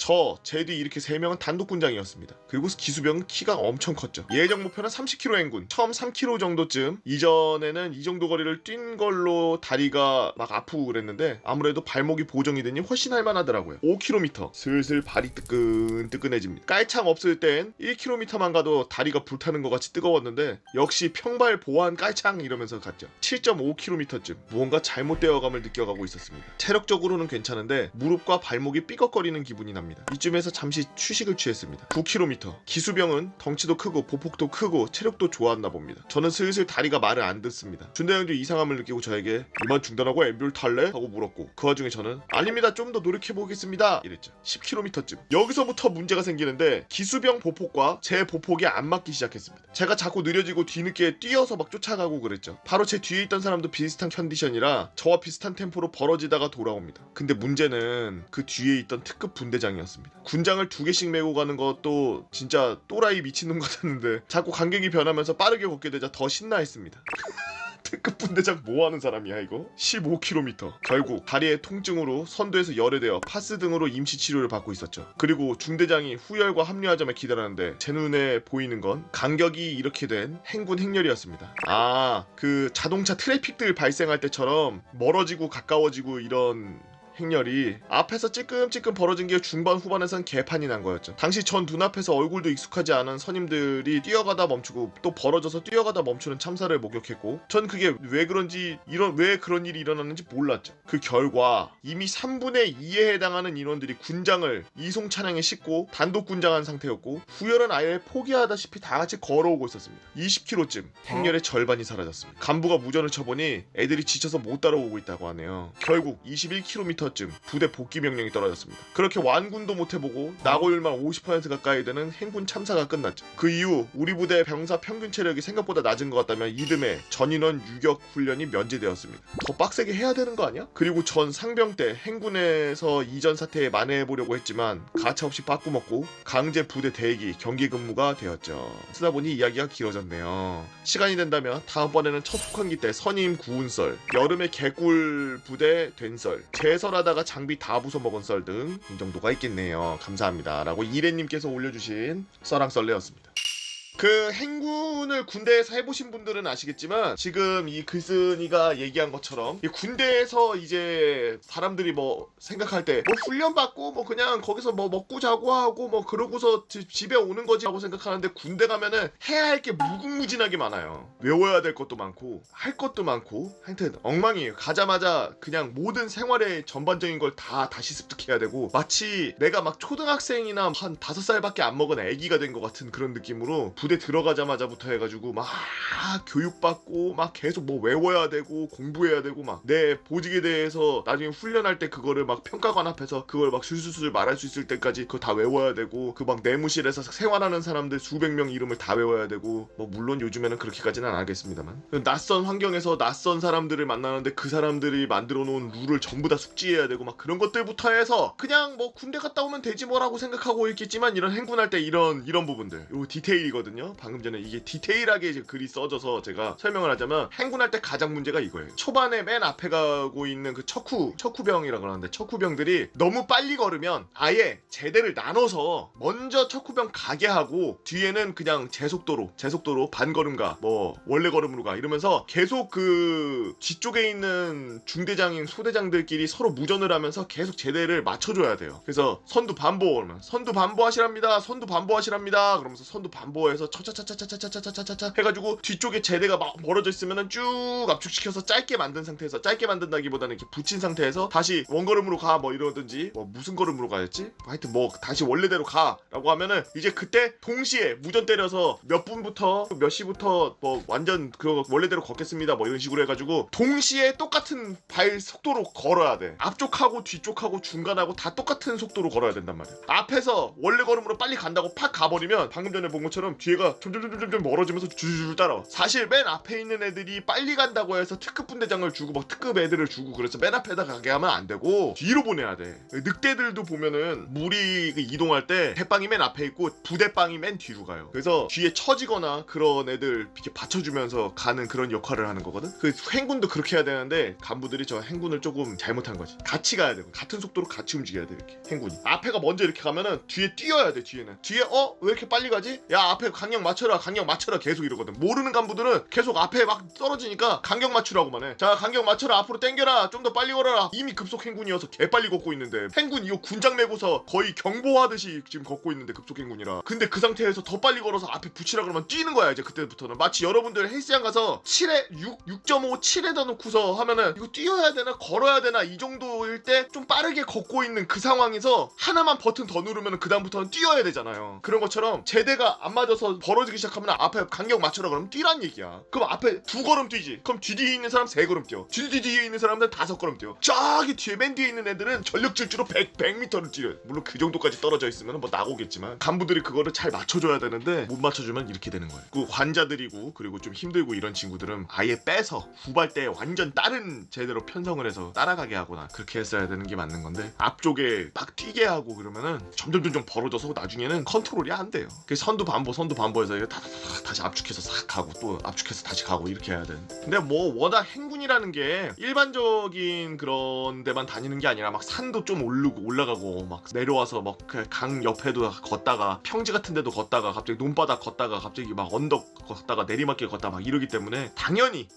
[SPEAKER 1] 제 뒤 이렇게 3명은 단독군장이었습니다. 그리고 기수병은 키가 엄청 컸죠. 예정 목표는 30km 행군 처음 3km 정도쯤 이전에는 이 정도 거리를 뛴 걸로 다리가 막 아프고 그랬는데 아무래도 발목이 보정이 되니 훨씬 할만하더라고요. 5km 슬슬 발이 뜨끈뜨끈해집니다. 깔창 없을 땐 1km만 가도 다리가 불타는 것 같이 뜨거웠는데 역시 평발 보완 깔창 이러면서 갔죠. 7.5km쯤 무언가 잘못되어감을 느껴가고 있었습니다. 체력적으로는 괜찮은데 무릎과 발목이 삐걱거리는 기분이 납니다. 이쯤에서 잠시 휴식을 취했습니다. 9km 기수병은 덩치도 크고 보폭도 크고 체력도 좋았나 봅니다. 저는 슬슬 다리가 말을 안 듣습니다. 준대형도 이상함을 느끼고 저에게 이만 중단하고 앰뷸 탈래? 하고 물었고 그 와중에 저는 아닙니다 좀 더 노력해보겠습니다 이랬죠. 10km쯤 여기서부터 문제가 생기는데 기수병 보폭과 제 보폭이 안 맞기 시작했습니다. 제가 자꾸 느려지고 뒤늦게 뛰어서 막 쫓아가고 그랬죠. 바로 제 뒤에 있던 사람도 비슷한 컨디션이라 저와 비슷한 템포로 벌어지다가 돌아옵니다. 근데 문제는 그 뒤에 있던 특급 분대장이었습니다. 군장을 2개씩 메고 가는 것도 진짜 또라이 미친놈 같았는데 자꾸 간격이 변하면서 빠르게 걷게 되자 더 신나했습니다. 특급 분대장 뭐하는 사람이야 이거? 15km 결국 다리의 통증으로 선두에서 열애되어 파스 등으로 임시 치료를 받고 있었죠. 그리고 중대장이 후열과 합류하자며 기다렸는데 제 눈에 보이는 건 간격이 이렇게 된 행군 행렬이었습니다. 그 자동차 트래픽들 발생할 때처럼 멀어지고 가까워지고 이런 행렬이 앞에서 찔끔찔끔 벌어진 게 중반 후반에선 개판이 난 거였죠. 당시 전 눈앞에서 얼굴도 익숙하지 않은 선임들이 뛰어가다 멈추고 또 벌어져서 뛰어가다 멈추는 참사를 목격했고, 전 그게 왜 그런 일이 일어났는지 몰랐죠. 그 결과 이미 3분의 2에 해당하는 인원들이 군장을 이송 차량에 싣고 단독 군장한 상태였고, 후열은 아예 포기하다시피 다 같이 걸어오고 있었습니다. 20km쯤 행렬의 절반이 사라졌습니다. 간부가 무전을 쳐보니 애들이 지쳐서 못 따라오고 있다고 하네요. 결국 21km쯤 부대 복귀 명령이 떨어졌습니다. 그렇게 완군도 못 해보고 나고율만 50% 가까이 되는 행군 참사가 끝났죠. 그 이후 우리 부대 병사 평균 체력이 생각보다 낮은 것 같다면 이듬해 전인원 유격 훈련이 면제되었습니다. 더 빡세게 해야 되는 거 아니야? 그리고 전 상병 때 행군에서 이전 사태에 만회해보려고 했지만 가차없이 빠꾸먹고 강제 부대 대기 경기 근무가 되었죠. 쓰다 보니 이야기가 길어졌네요. 시간이 된다면 다음번에는 첫 혹한기 때 선임 구운썰, 여름에 개꿀 부대 된썰, 제설하다가 장비 다 부숴먹은 썰 등 이 정도가 있겠네요. 감사합니다 라고 이래님께서 올려주신 썰랑썰레였습니다. 그 행군을 군대에서 해보신 분들은 아시겠지만, 지금 이 글쓴이가 얘기한 것처럼 이 군대에서 이제 사람들이 뭐 생각할 때 뭐 훈련 받고 뭐 그냥 거기서 뭐 먹고 자고 하고 뭐 그러고서 집에 오는 거지 라고 생각하는데, 군대 가면은 해야 할 게 무궁무진하게 많아요. 외워야 될 것도 많고 할 것도 많고 하여튼 엉망이에요. 가자마자 그냥 모든 생활의 전반적인 걸 다 다시 습득해야 되고, 마치 내가 막 초등학생이나 한 5살밖에 안 먹은 애기가 된 것 같은 그런 느낌으로 부대 들어가자마자부터 해가지고 막 교육받고 막 계속 뭐 외워야 되고 공부해야 되고, 막 내 보직에 대해서 나중에 훈련할 때 그거를 막 평가관 앞에서 그걸 막 술술술 말할 수 있을 때까지 그거 다 외워야 되고, 그 막 내무실에서 생활하는 사람들 수백 명 이름을 다 외워야 되고, 뭐 물론 요즘에는 그렇게까지는 안 하겠습니다만, 낯선 환경에서 낯선 사람들을 만나는데 그 사람들이 만들어 놓은 룰을 전부 다 숙지해야 되고, 막 그런 것들부터 해서 그냥 뭐 군대 갔다 오면 되지 뭐라고 생각하고 있겠지만, 이런 행군할 때 이런 부분들, 요 디테일이거든요. 방금 전에 이게 디테일하게 이제 글이 써져서 제가 설명을 하자면, 행군할 때 가장 문제가 이거예요. 초반에 맨 앞에 가고 있는 그 척후병이라고 하는데, 척후병들이 너무 빨리 걸으면 아예 제대를 나눠서 먼저 척후병 가게 하고 뒤에는 그냥 제속도로 반걸음가 뭐 원래 걸음으로 가 이러면서 계속 그 뒤쪽에 있는 중대장인 소대장들끼리 서로 무전을 하면서 계속 제대를 맞춰줘야 돼요. 그래서 선두 반보 그러면 선두 반보하시랍니다. 그러면서 선두 반보해서 차차차차차차차차차 해가지고 뒤쪽에 제대가 막 멀어져 있으면은 쭉 압축시켜서 짧게 만든 상태에서, 짧게 만든다기보다는 이렇게 붙인 상태에서 다시 원걸음으로 가 뭐 이러든지, 뭐 무슨 걸음으로 가였지? 하여튼 뭐 다시 원래대로 가 라고 하면은, 이제 그때 동시에 무전 때려서 몇 분부터 몇 시부터 뭐 완전 그 원래대로 걷겠습니다 뭐 이런 식으로 해가지고 동시에 똑같은 발 속도로 걸어야 돼. 앞쪽하고 뒤쪽하고 중간하고 다 똑같은 속도로 걸어야 된단 말이야. 앞에서 원래 걸음으로 빨리 간다고 팍 가버리면 방금 전에 본 것처럼 뒤에가 점점 멀어지면서 줄줄 따라와. 사실 맨 앞에 있는 애들이 빨리 간다고 해서 특급 분대장을 주고 막 특급 애들을 주고 그래서 맨 앞에다 가게 하면 안 되고 뒤로 보내야 돼. 늑대들도 보면은 무리 이동할 때 대빵이 맨 앞에 있고 부대빵이 맨 뒤로 가요. 그래서 뒤에 처지거나 그런 애들 이렇게 받쳐주면서 가는 그런 역할을 하는 거거든. 그 행군도 그렇게 해야 되는데 간부들이 저 행군을 조금 잘못한 거지. 같이 가야 되고 같은 속도로 같이 움직여야 돼. 이렇게 행군이 앞에가 먼저 이렇게 가면은 뒤에 뛰어야 돼. 뒤에는 뒤에 왜 이렇게 빨리 가지? 야 앞에 간격 맞춰라 계속 이러거든. 모르는 간부들은 계속 앞에 막 떨어지니까 간격 맞추라고만 해. 자 간격 맞춰라, 앞으로 당겨라, 좀 더 빨리 걸어라. 이미 급속 행군이어서 개빨리 걷고 있는데, 행군 이거 군장 메고서 거의 경보하듯이 지금 걷고 있는데 급속 행군이라. 근데 그 상태에서 더 빨리 걸어서 앞에 붙이라 그러면 뛰는 거야. 이제 그때부터는 마치 여러분들 헬스장 가서 6.5 7에다 놓고서 하면은 이거 뛰어야 되나 걸어야 되나 이 정도일 때 좀 빠르게 걷고 있는 그 상황에서 하나만 버튼 더 누르면 그 다음부터는 뛰어야 되잖아요. 그런 것처럼 제대가 안 맞아서 벌어지기 시작하면 앞에 간격 맞춰라 그러면 뛰란 얘기야. 그럼 앞에 2걸음 뛰지. 그럼 뒤에 있는 사람 3걸음 뛰어. 뒤에 있는 사람들은 5걸음 뛰어. 저기 뒤에 맨 뒤에 있는 애들은 전력 질주로 100m를 뛰어. 물론 그 정도까지 떨어져 있으면 뭐 나고겠지만 간부들이 그거를 잘 맞춰줘야 되는데 못 맞춰주면 이렇게 되는 거예요. 그 환자들이고 그리고 좀 힘들고 이런 친구들은 아예 빼서 후발 때 완전 다른 제대로 편성을 해서 따라가게 하거나 그렇게 했어야 되는 게 맞는 건데, 앞쪽에 막 뛰게 하고 그러면은 점점 벌어져서 나중에는 컨트롤이 안 돼요. 그래서 선두 반보 간부에서 이거 다시 압축해서 싹 가고 또 압축해서 다시 가고 이렇게 해야 돼. 근데 뭐 워낙 행군이라는 게 일반적인 그런 데만 다니는 게 아니라 막 산도 좀 오르고 올라가고 막 내려와서 막 강 옆에도 걷다가 평지 같은 데도 걷다가 갑자기 논바닥 걷다가 갑자기 막 언덕 걷다가 내리막길 걷다가 막 이러기 때문에 당연히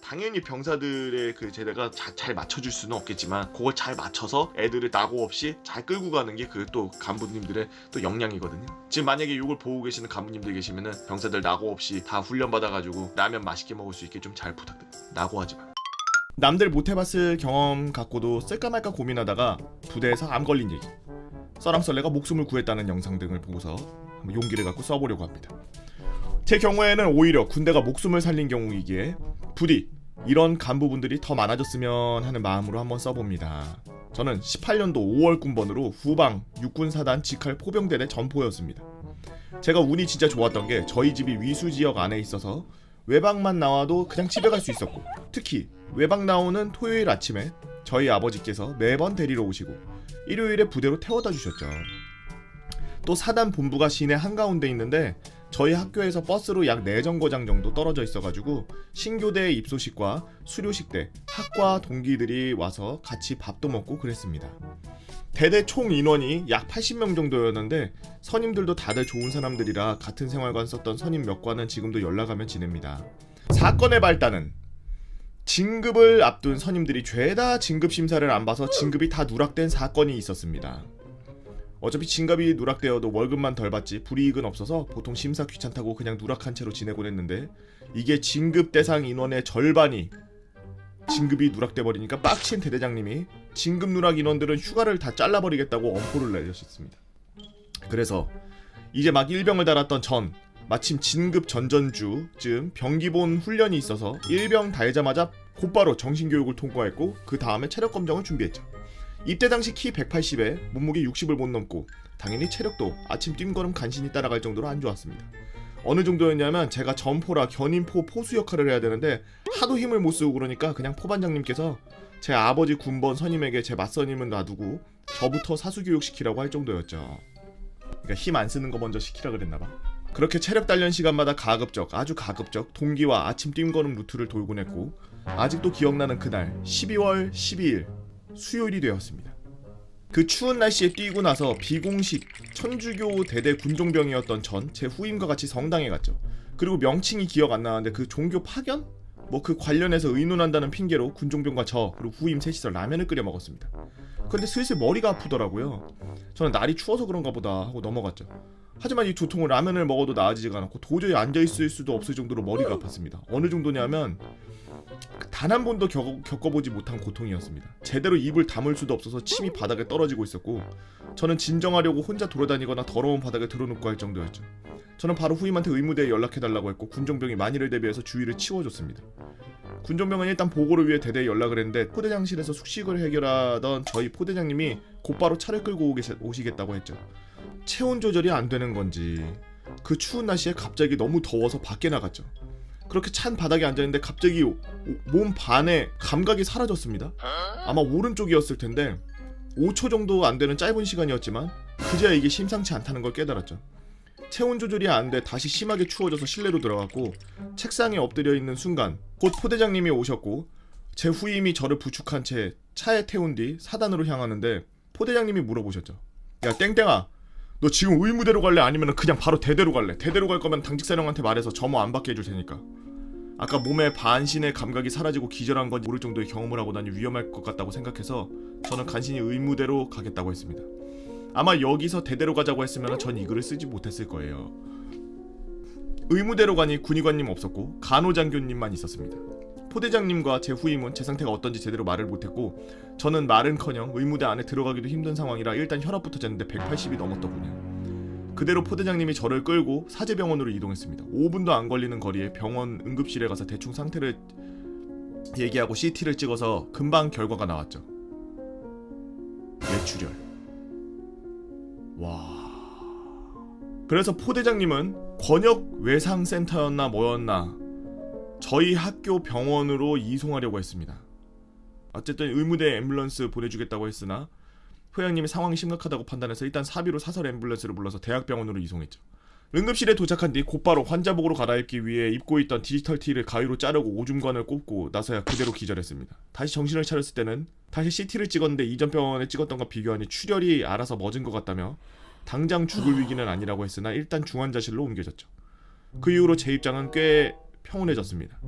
[SPEAKER 1] 병사들의 그 제대가 잘 맞춰줄 수는 없겠지만 그걸 잘 맞춰서 애들을 낙오 없이 잘 끌고 가는 게 그 또 간부님들의 또 역량이거든요. 지금 만약에 이걸 보고 계시는 간부님들 계시면은 병사들 낙오 없이 다 훈련 받아가지고 라면 맛있게 먹을 수 있게 좀 잘 부탁드립니다. 낙오하지 마. 남들 못 해봤을 경험 갖고도 쓸까 말까 고민하다가 부대에서 암 걸린 얘기, 썰람썰레가 목숨을 구했다는 영상 등을 보고서 용기를 갖고 써보려고 합니다. 제 경우에는 오히려 군대가 목숨을 살린 경우이기에 부디 이런 간부분들이 더 많아졌으면 하는 마음으로 한번 써봅니다. 저는 18년도 5월 군번으로 후방 육군사단 직할 포병대대 전포였습니다. 제가 운이 진짜 좋았던 게 저희 집이 위수 지역 안에 있어서 외박만 나와도 그냥 집에 갈 수 있었고, 특히 외박 나오는 토요일 아침에 저희 아버지께서 매번 데리러 오시고 일요일에 부대로 태워다 주셨죠. 또 사단 본부가 시내 한가운데 있는데 저희 학교에서 버스로 약 4정거장 정도 떨어져 있어가지고 신교대 입소식과 수료식 때 학과 동기들이 와서 같이 밥도 먹고 그랬습니다. 대대 총 인원이 약 80명 정도였는데 선임들도 다들 좋은 사람들이라 같은 생활관 썼던 선임 몇 과는 지금도 연락하면 지냅니다. 사건의 발단은 진급을 앞둔 선임들이 죄다 진급 심사를 안 봐서 진급이 다 누락된 사건이 있었습니다. 어차피 진급이 누락되어도 월급만 덜 받지 불이익은 없어서 보통 심사 귀찮다고 그냥 누락한 채로 지내곤 했는데, 이게 진급 대상 인원의 절반이 진급이 누락돼 버리니까 빡친 대대장님이 진급 누락 인원들은 휴가를 다 잘라버리겠다고 엄포를 내셨습니다. 그래서 이제 막 일병을 달았던 전 마침 진급 전전주쯤 병기본 훈련이 있어서 일병 달자마자 곧바로 정신교육을 통과했고 그 다음에 체력 검정을 준비했죠. 입대 당시 키 180에 몸무게 60을 못 넘고 당연히 체력도 아침 뜀걸음 간신히 따라갈 정도로 안 좋았습니다. 어느 정도였냐면 제가 전포라 견인포 포수 역할을 해야 되는데 하도 힘을 못 쓰고 그러니까 그냥 포반장님께서 제 아버지 군번 선임에게 제 맞선임은 놔두고 저부터 사수교육 시키라고 할 정도였죠. 그러니까 힘 안 쓰는 거 먼저 시키라 그랬나봐. 그렇게 체력 단련 시간마다 가급적, 아주 가급적 동기와 아침 뜀걸음 루트를 돌곤 했고, 아직도 기억나는 그날 12월 12일 수요일이 되었습니다. 그 추운 날씨에 뛰고 나서 비공식 천주교 대대 군종병이었던 전 제 후임과 같이 성당에 갔죠. 그리고 명칭이 기억 안 나는데 그 종교 파견? 뭐 그 관련해서 의논한다는 핑계로 군종병과 저 그리고 후임 셋이서 라면을 끓여 먹었습니다. 근데 슬슬 머리가 아프더라고요. 저는 날이 추워서 그런가 보다 하고 넘어갔죠. 하지만 이 두통은 라면을 먹어도 나아지지가 않았고 도저히 앉아있을 수도 없을 정도로 머리가 아팠습니다. 어느 정도냐면 단 한 번도 겪어보지 못한 고통이었습니다. 제대로 입을 다물 수도 없어서 침이 바닥에 떨어지고 있었고, 저는 진정하려고 혼자 돌아다니거나 더러운 바닥에 드러눕고 할 정도였죠. 저는 바로 후임한테 의무대에 연락해달라고 했고 군종병이 만일을 대비해서 주위를 치워줬습니다. 군종병은 일단 보고를 위해 대대에 연락을 했는데 포대장실에서 숙식을 해결하던 저희 포대장님이 곧바로 차를 끌고 오시겠다고 했죠. 체온 조절이 안 되는 건지 그 추운 날씨에 갑자기 너무 더워서 밖에 나갔죠. 그렇게 찬 바닥에 앉아있는데 갑자기 몸 반에 감각이 사라졌습니다. 아마 오른쪽이었을 텐데 5초 정도 안 되는 짧은 시간이었지만 그제야 이게 심상치 않다는 걸 깨달았죠. 체온 조절이 안 돼 다시 심하게 추워져서 실내로 들어갔고, 책상에 엎드려 있는 순간 곧 포대장님이 오셨고 제 후임이 저를 부축한 채 차에 태운 뒤 사단으로 향하는데 포대장님이 물어보셨죠. 야 땡땡아, 너 지금 의무대로 갈래? 아니면 그냥 바로 대대로 갈래? 대대로 갈 거면 당직사령한테 말해서 점호 안 받게 해줄 테니까. 아까 몸에 반신의 감각이 사라지고 기절한 건지 모를 정도의 경험을 하고 나니 위험할 것 같다고 생각해서 저는 간신히 의무대로 가겠다고 했습니다. 아마 여기서 대대로 가자고 했으면 전 이 글을 쓰지 못했을 거예요. 의무대로 가니 군의관님 없었고 간호장교님만 있었습니다. 포대장님과 제 후임은 제 상태가 어떤지 제대로 말을 못했고, 저는 말은커녕 의무대 안에 들어가기도 힘든 상황이라 일단 혈압부터 쟀는데 180이 넘었더군요. 그대로 포대장님이 저를 끌고 사제병원으로 이동했습니다. 5분도 안 걸리는 거리에 병원 응급실에 가서 대충 상태를 얘기하고 CT를 찍어서 금방 결과가 나왔죠. 뇌출혈. 와. 그래서 포대장님은 권역 외상센터였나 뭐였나 저희 학교 병원으로 이송하려고 했습니다. 어쨌든 의무대 앰뷸런스 보내주겠다고 했으나 회장님이 상황이 심각하다고 판단해서 일단 사비로 사설 앰뷸런스를 불러서 대학병원으로 이송했죠. 응급실에 도착한 뒤 곧바로 환자복으로 갈아입기 위해 입고 있던 디지털 티를 가위로 자르고 오줌관을 꼽고 나서야 그대로 기절했습니다. 다시 정신을 차렸을 때는 다시 CT를 찍었는데 이전 병원에 찍었던 것 비교하니 출혈이 알아서 멎은 것 같다며 당장 죽을 위기는 아니라고 했으나 일단 중환자실로 옮겨졌죠. 그 이후로 제 입장은 꽤 평온해졌습니다.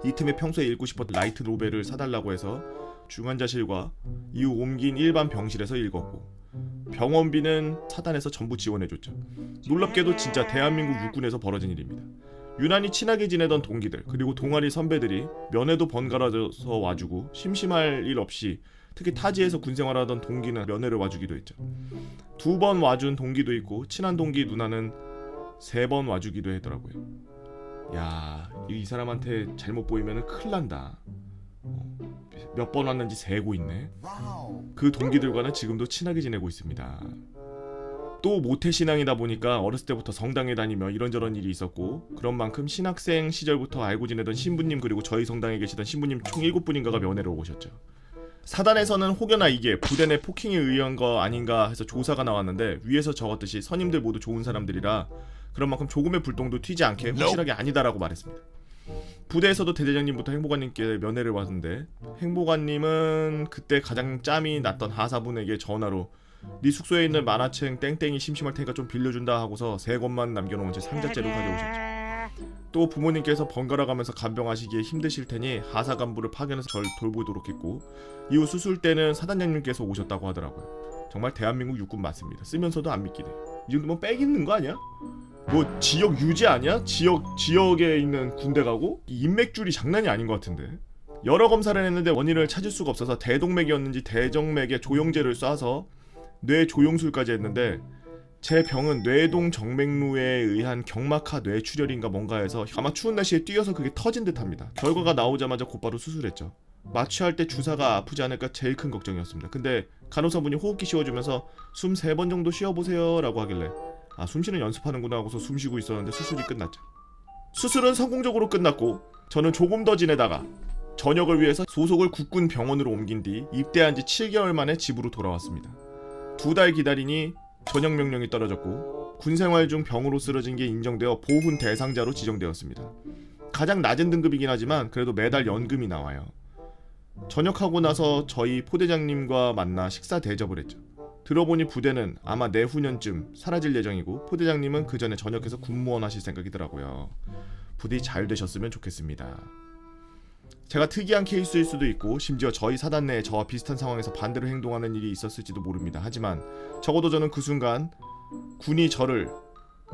[SPEAKER 1] 이 틈에 평소에 읽고 싶었던 라이트 노벨을 사달라고 해서 중환자실과 이후 옮긴 일반 병실에서 읽었고 병원비는 사단에서 전부 지원해줬죠. 놀랍게도 진짜 대한민국 육군에서 벌어진 일입니다. 유난히 친하게 지내던 동기들 그리고 동아리 선배들이 면회도 번갈아서 와주고 심심할 일 없이 특히 타지에서 군생활하던 동기는 면회를 와주기도 했죠. 2번 와준 동기도 있고 친한 동기 누나는 3번 와주기도 하더라고요. 야, 이 사람한테 잘못 보이면 큰일 난다. 몇 번 왔는지 세고 있네. 그 동기들과는 지금도 친하게 지내고 있습니다. 또 모태신앙이다 보니까 어렸을 때부터 성당에 다니며 이런저런 일이 있었고 그런 만큼 신학생 시절부터 알고 지내던 신부님 그리고 저희 성당에 계시던 신부님 총 7분인가가 면회로 오셨죠. 사단에서는 혹여나 이게 부대 내 폭행에 의한 거 아닌가 해서 조사가 나왔는데 위에서 적었듯이 선임들 모두 좋은 사람들이라 그런 만큼 조금의 불똥도 튀지 않게 확실하게 아니다라고 말했습니다. 부대에서도 대대장님부터 행보관님께 면회를 왔는데 행보관님은 그때 가장 짬이 났던 하사분에게 전화로 네 숙소에 있는 만화책 땡땡이 심심할 테니까 좀 빌려준다 하고서 3권만 남겨놓은 채 상자째로 가져오셨죠. 또 부모님께서 번갈아 가면서 간병하시기에 힘드실 테니 하사 간부를 파견해서 절 돌보도록 했고 이후 수술 때는 사단장님께서 오셨다고 하더라고요. 정말 대한민국 육군 맞습니다. 쓰면서도 안 믿기네. 이 정도면 빽 있는 거 아니야? 뭐 지역 유지 아니야? 지역에 있는 군대 가고 인맥줄이 장난이 아닌 것 같은데. 여러 검사를 했는데 원인을 찾을 수가 없어서 대동맥이었는지 대정맥에 조영제를 쏴서 뇌 조영술까지 했는데 제 병은 뇌동 정맥류에 의한 경막하 뇌출혈인가 뭔가 해서 아마 추운 날씨에 뛰어서 그게 터진 듯합니다. 결과가 나오자마자 곧바로 수술했죠. 마취할 때 주사가 아프지 않을까 제일 큰 걱정이었습니다. 근데 간호사분이 호흡기 씌워주면서 숨 3번 정도 쉬어보세요 라고 하길래 아, 숨쉬는 연습하는구나 하고서 숨쉬고 있었는데 수술이 끝났죠. 수술은 성공적으로 끝났고 저는 조금 더 지내다가 전역을 위해서 소속을 국군 병원으로 옮긴 뒤 입대한 지 7개월 만에 집으로 돌아왔습니다. 2달 기다리니 전역 명령이 떨어졌고 군생활 중 병으로 쓰러진 게 인정되어 보훈 대상자로 지정되었습니다. 가장 낮은 등급이긴 하지만 그래도 매달 연금이 나와요. 전역하고 나서 저희 포대장님과 만나 식사 대접을 했죠. 들어보니 부대는 아마 내후년쯤 사라질 예정이고 포대장님은 그 전에 전역해서 군무원 하실 생각이더라고요. 부디 잘 되셨으면 좋겠습니다. 제가 특이한 케이스일 수도 있고 심지어 저희 사단 내에 저와 비슷한 상황에서 반대로 행동하는 일이 있었을지도 모릅니다. 하지만 적어도 저는 그 순간 군이 저를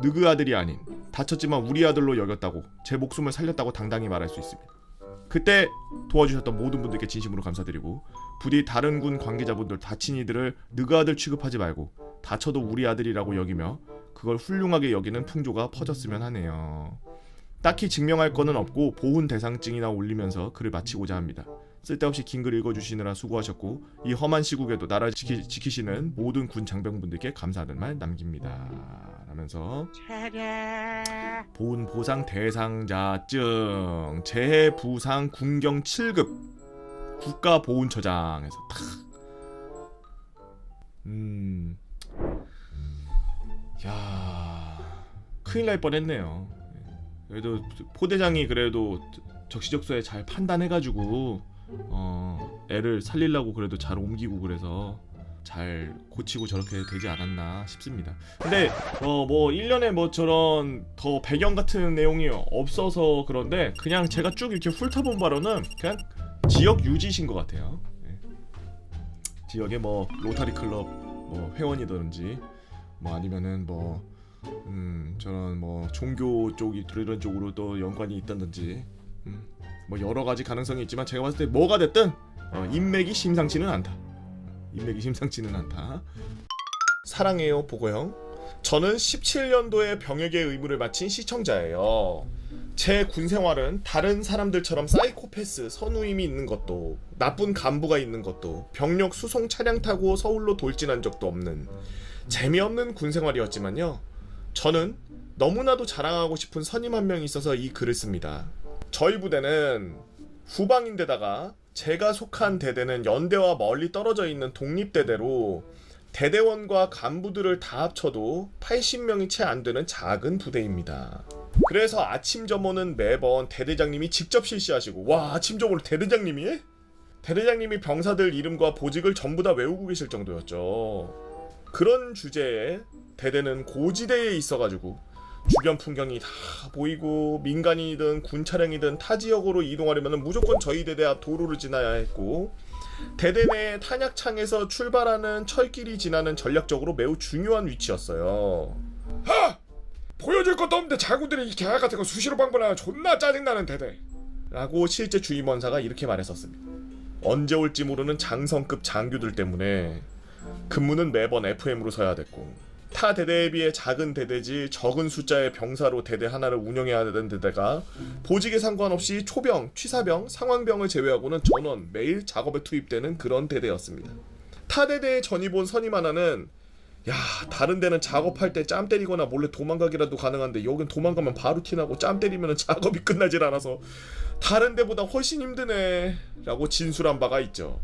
[SPEAKER 1] 느그 아들이 아닌 다쳤지만 우리 아들로 여겼다고 제 목숨을 살렸다고 당당히 말할 수 있습니다. 그때 도와주셨던 모든 분들께 진심으로 감사드리고 부디 다른 군 관계자분들 다친 이들을 느그 아들 취급하지 말고 다쳐도 우리 아들이라고 여기며 그걸 훌륭하게 여기는 풍조가 퍼졌으면 하네요. 딱히 증명할 거는 없고 보훈 대상증이나 올리면서 글을 마치고자 합니다. 쓸데없이 긴 글 읽어주시느라 수고하셨고 이 험한 시국에도 나라 지키시는 모든 군 장병분들께 감사하는 말 남깁니다. 라면서 보훈 보상 대상자증 재해 부상 군경 7급 국가보훈처장에서 탁. 야, 큰일 날 뻔했네요. 그래도 포대장이 그래도 적시적소에 잘 판단해가지고 애를 살리려고 그래도 잘 옮기고 그래서 잘 고치고 저렇게 되지 않았나 싶습니다. 근데 뭐 1년에 뭐 저런 더 배경 같은 내용이 없어서 그런데 그냥 제가 쭉 이렇게 훑어본 바로는 그냥 지역 유지신 것 같아요. 네. 지역에 뭐 로타리 클럽 뭐 회원이든지 뭐 아니면은 뭐 저런 뭐 종교 쪽이 이런 쪽으로 또 연관이 있다든지 뭐 여러 가지 가능성이 있지만 제가 봤을 때 뭐가 됐든 인맥이 심상치는 않다. 인맥이 심상치는 않다. 사랑해요 보고형. 저는 17년도에 병역의 의무를 마친 시청자예요. 제 군생활은 다른 사람들처럼 사이코패스 선우임이 있는 것도 나쁜 간부가 있는 것도 병력 수송 차량 타고 서울로 돌진한 적도 없는 재미없는 군생활이었지만요. 저는 너무나도 자랑하고 싶은 선임 한 명 있어서 이 글을 씁니다. 저희 부대는 후방인데다가 제가 속한 대대는 연대와 멀리 떨어져 있는 독립대대로 대대원과 간부들을 다 합쳐도 80명이 채 안 되는 작은 부대입니다. 그래서 아침 점호는 매번 대대장님이 직접 실시하시고, 와, 아침 점호를 대대장님이 해? 대대장님이 병사들 이름과 보직을 전부 다 외우고 계실 정도였죠. 그런 주제에 대대는 고지대에 있어가지고 주변 풍경이 다 보이고 민간인이든 군 차량이든 타 지역으로 이동하려면 무조건 저희 대대 앞 도로를 지나야 했고, 대대 내 탄약창에서 출발하는 철길이 지나는 전략적으로 매우 중요한 위치였어요.
[SPEAKER 2] 하! 보여줄 것도 없는데 자구들이 이 개화 같은 거 수시로 방문하면 존나 짜증나는 대대.
[SPEAKER 1] 라고 실제 주임원사가 이렇게 말했었습니다. 언제 올지 모르는 장성급 장교들 때문에 근무는 매번 FM으로 서야 됐고, 타 대대에 비해 작은 대대지 적은 숫자의 병사로 대대 하나를 운영해야 되는 대대가 보직에 상관없이 초병, 취사병, 상황병을 제외하고는 전원 매일 작업에 투입되는 그런 대대였습니다. 타 대대의 전입원 선임 하나는, 야, 다른 데는 작업할 때 짬 때리거나 몰래 도망가기라도 가능한데 여긴 도망가면 바로 티나고 짬 때리면 작업이 끝나질 않아서 다른 데보다 훨씬 힘드네 라고 진술한 바가 있죠.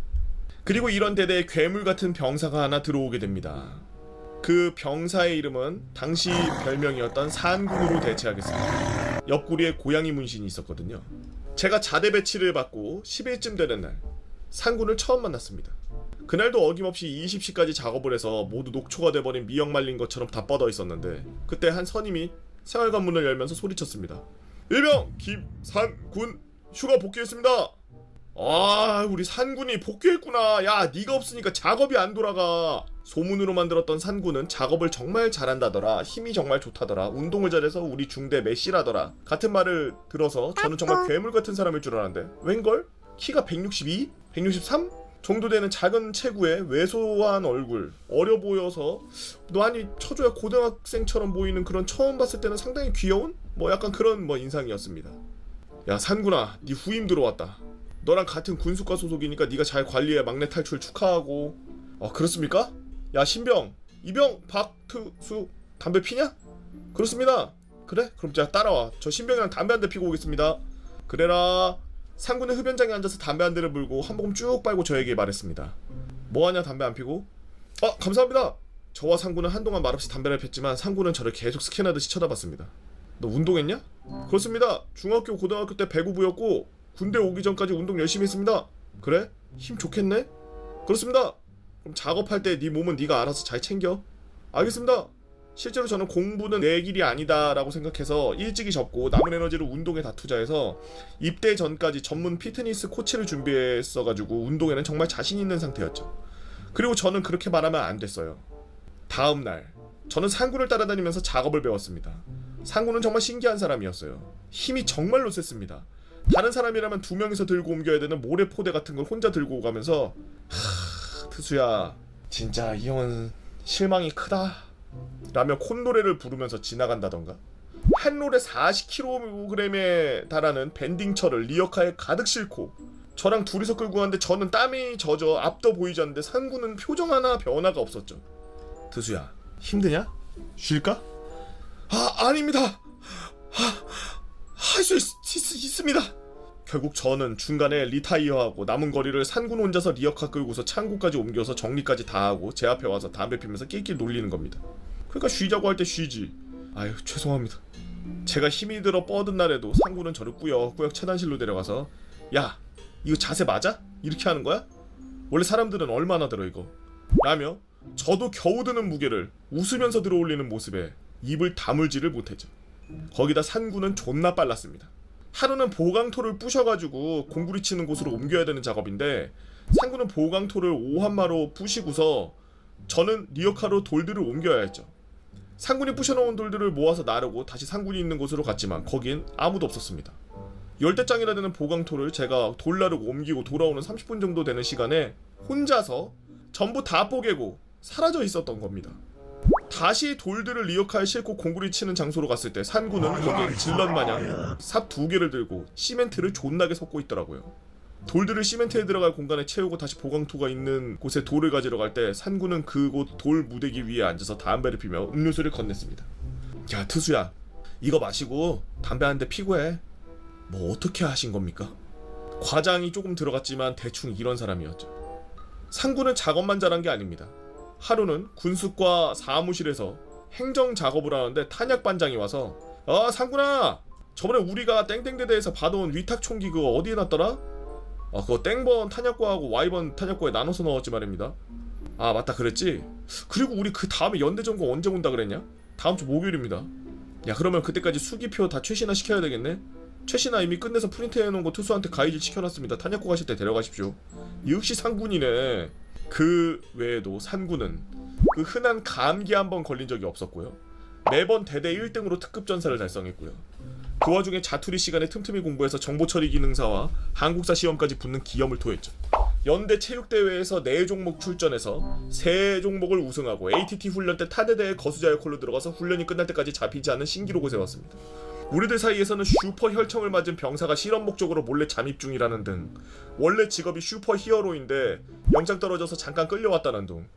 [SPEAKER 1] 그리고 이런 대대에 괴물 같은 병사가 하나 들어오게 됩니다. 그 병사의 이름은 당시 별명이었던 산군으로 대체하겠습니다. 옆구리에 고양이 문신이 있었거든요. 제가 자대 배치를 받고 10일쯤 되는 날 산군을 처음 만났습니다. 그날도 어김없이 20시까지 작업을 해서 모두 녹초가 돼버린 미역 말린 것처럼 다 뻗어 있었는데, 그때 한 선임이 생활관 문을 열면서 소리쳤습니다. 일병 김산군 휴가 복귀했습니다. 아, 우리 산군이 복귀했구나. 야, 네가 없으니까 작업이 안 돌아가. 소문으로만 들었던 산군은 작업을 정말 잘한다더라, 힘이 정말 좋다더라, 운동을 잘해서 우리 중대 메시라더라 같은 말을 들어서 저는 정말 괴물 같은 사람일 줄 알았는데, 웬걸? 키가 162? 163? 정도 되는 작은 체구에 왜소한 얼굴, 어려 보여서 너 아니 쳐줘야 고등학생처럼 보이는 그런, 처음 봤을 때는 상당히 귀여운? 뭐 약간 그런 인상이었습니다. 야, 산군아, 네 후임 들어왔다. 너랑 같은 군수과 소속이니까 네가 잘 관리해. 막내 탈출 축하하고. 그렇습니까? 야, 신병, 이병 박투수 담배 피냐? 그렇습니다. 그래? 그럼 자, 따라와. 저 신병이랑 담배 한 대 피고 오겠습니다. 그래라. 상군의 흡연장에 앉아서 담배 한 대를 물고 한 모금 쭉 빨고 저에게 말했습니다. 뭐하냐, 담배 안 피고? 감사합니다. 저와 상군은 한동안 말없이 담배를 폈지만 상군은 저를 계속 스캔하듯이 쳐다봤습니다. 너 운동했냐? 그렇습니다. 중학교 고등학교 때 배구부였고 군대 오기 전까지 운동 열심히 했습니다. 그래? 힘 좋겠네? 그렇습니다. 그럼 작업할 때 네 몸은 네가 알아서 잘 챙겨. 알겠습니다. 실제로 저는 공부는 내 길이 아니다 라고 생각해서 일찍이 접고 남은 에너지를 운동에 다 투자해서 입대 전까지 전문 피트니스 코치를 준비했어가지고 운동에는 정말 자신 있는 상태였죠. 그리고 저는 그렇게 말하면 안 됐어요. 다음날 저는 상군을 따라다니면서 작업을 배웠습니다. 상군은 정말 신기한 사람이었어요. 힘이 정말로 셌습니다. 다른 사람이라면 2명이서 들고 옮겨야 되는 모래포대 같은 걸 혼자 들고 오가면서, 트수야, 진짜 이 형은 실망이 크다 라며 콧노래를 부르면서 지나간다던가, 한 롤에 40kg에 달하는 밴딩철을 리어카에 가득 싣고 저랑 둘이서 끌고 가는데 저는 땀이 젖어 앞도 보이지 않는데 상군은 표정 하나 변화가 없었죠. 트수야, 힘드냐? 쉴까? 아닙니다. 할 수 있습니다. 결국 저는 중간에 리타이어하고 남은 거리를 산군 혼자서 리어카 끌고서 창고까지 옮겨서 정리까지 다 하고 제 앞에 와서 담배 피면서 낄낄 놀리는 겁니다. 그러니까 쉬자고 할 때 쉬지. 아유, 죄송합니다. 제가 힘이 들어 뻗은 날에도 상군은 저를 꾸역꾸역 차단실로 데려가서, 야, 이거 자세 맞아? 이렇게 하는 거야? 원래 사람들은 얼마나 들어 이거? 라며 저도 겨우 드는 무게를 웃으면서 들어올리는 모습에 입을 다물지를 못했죠. 거기다 산군은 존나 빨랐습니다. 하루는 보강토를 부셔가지고 공구리 치는 곳으로 옮겨야 되는 작업인데, 상군은 보강토를 오한마로 부시고서 저는 리어카로 돌들을 옮겨야 했죠. 상군이 부셔놓은 돌들을 모아서 나르고 다시 상군이 있는 곳으로 갔지만 거긴 아무도 없었습니다. 열대장이나 되는 보강토를 제가 돌 나르고 옮기고 돌아오는 30분 정도 되는 시간에 혼자서 전부 다 뽀개고 사라져 있었던 겁니다. 다시 돌들을 리어카에 싣고 공구리 치는 장소로 갔을 때 산군은 거기에 질럿마냥 삽 2개를 들고 시멘트를 존나게 섞고 있더라고요. 돌들을 시멘트에 들어갈 공간에 채우고 다시 보강토가 있는 곳에 돌을 가지러 갈 때 산군은 그곳 돌 무대기 위에 앉아서 담배를 피며 음료수를 건넸습니다. 야, 트수야, 이거 마시고 담배 한 대 피고 해. 뭐 어떻게 하신 겁니까? 과장이 조금 들어갔지만 대충 이런 사람이었죠. 상군은 작업만 잘한 게 아닙니다. 하루는 군수과 사무실에서 행정 작업을 하는데 탄약 반장이 와서 상군아, 저번에 우리가 땡땡대대에서 받아온 위탁 총기 그거 어디에 놨더라? 그거 땡번 탄약과하고 Y번 탄약과에 나눠서 넣었지 말입니다. 맞다, 그랬지? 그리고 우리 그 다음에 연대점검 언제 온다 그랬냐? 다음 주 목요일입니다. 야, 그러면 그때까지 수기표 다 최신화 시켜야 되겠네? 최신화 이미 끝내서 프린트해놓은 거 투수한테 가이질 시켜놨습니다. 탄약고 가실 때 데려가십시오. 역시 상군이네. 그 외에도 산군은 그 흔한 감기 한 번 걸린 적이 없었고요. 매번 대대 1등으로 특급 전사를 달성했고요. 그 와중에 자투리 시간에 틈틈이 공부해서 정보처리 기능사와 한국사 시험까지 붙는 기염을 토했죠. 연대 체육대회에서 4종목 출전해서 3종목을 우승하고 ATT 훈련 때 타대대에 거수자 역할로 들어가서 훈련이 끝날 때까지 잡히지 않은 신기록을 세웠습니다. 우리들 사이에서는 슈퍼 혈청을 맞은 병사가 실험 목적으로 몰래 잠입 중이라는 등, 원래 직업이 슈퍼 히어로인데 영장 떨어져서 잠깐 끌려왔다는 등,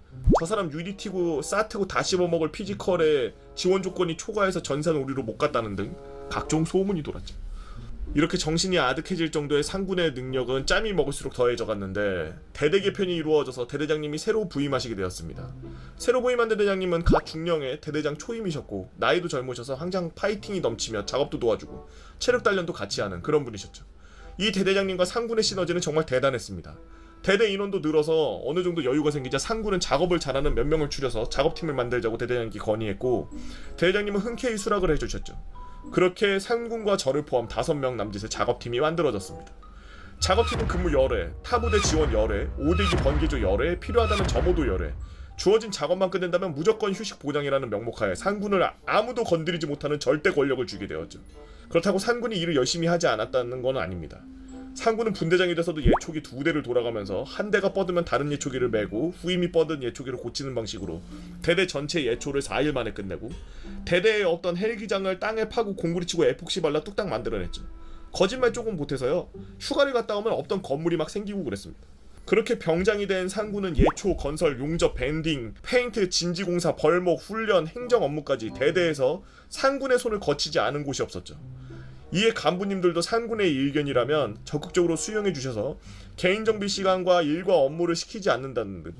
[SPEAKER 1] 저 사람 UDT고 사트고 다 씹어먹을 피지컬에 지원 조건이 초과해서 전산 오리로 못 갔다는 등 각종 소문이 돌았죠. 이렇게 정신이 아득해질 정도의 상군의 능력은 짬이 먹을수록 더해져 갔는데 대대 개편이 이루어져서 대대장님이 새로 부임하시게 되었습니다. 새로 부임한 대대장님은 가 중령의 대대장 초임이셨고 나이도 젊으셔서 항상 파이팅이 넘치며 작업도 도와주고 체력 단련도 같이 하는 그런 분이셨죠. 이 대대장님과 상군의 시너지는 정말 대단했습니다. 대대 인원도 늘어서 어느 정도 여유가 생기자 상군은 작업을 잘하는 몇 명을 추려서 작업팀을 만들자고 대대장님께 건의했고 대대장님은 흔쾌히 수락을 해주셨죠. 그렇게 상군과 저를 포함 5명 남짓의 작업팀이 만들어졌습니다. 작업팀은 근무 열애, 타부대 지원 열애, 오대기 번개조 열애, 필요하다면 점호도 열애, 주어진 작업만 끝낸다면 무조건 휴식 보장이라는 명목하에 상군을 아무도 건드리지 못하는 절대 권력을 주게 되었죠. 그렇다고 상군이 일을 열심히 하지 않았다는 건 아닙니다. 상군은 분대장이 돼서도 예초기 2대를 돌아가면서 한 대가 뻗으면 다른 예초기를 메고 후임이 뻗은 예초기를 고치는 방식으로 대대 전체 예초를 4일 만에 끝내고 대대의 어떤 헬기장을 땅에 파고 공구리 치고 에폭시 발라 뚝딱 만들어냈죠. 거짓말 조금 못해서요. 휴가를 갔다 오면 없던 건물이 막 생기고 그랬습니다. 그렇게 병장이 된 상군은 예초, 건설, 용접, 밴딩, 페인트, 진지공사, 벌목, 훈련, 행정 업무까지 대대에서 상군의 손을 거치지 않은 곳이 없었죠. 이에 간부님들도 상군의 의견이라면 적극적으로 수용해 주셔서 개인정비 시간과 일과 업무를 시키지 않는다는 듯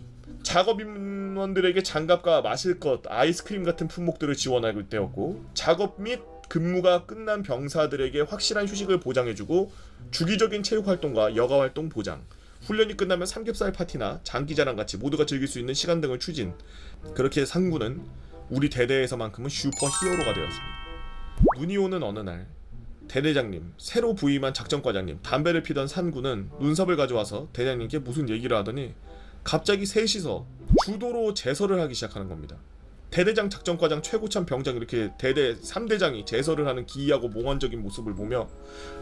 [SPEAKER 1] 작업인원들에게 장갑과 마실 것, 아이스크림 같은 품목들을 지원하게 되었고 작업 및 근무가 끝난 병사들에게 확실한 휴식을 보장해주고 주기적인 체육활동과 여가활동 보장, 훈련이 끝나면 삼겹살 파티나 장기자랑같이 모두가 즐길 수 있는 시간 등을 추진. 그렇게 상군은 우리 대대에서만큼은 슈퍼 히어로가 되었습니다. 눈이 오는 어느 날 대대장님, 새로 부임한 작전과장님, 담배를 피던 산군은 눈삽을 가져와서 대장님께 무슨 얘기를 하더니 갑자기 셋이서 주도로 제설을 하기 시작하는 겁니다. 대대장, 작전과장, 최고참 병장 이렇게 대대 3대장이 제설을 하는 기이하고 몽환적인 모습을 보며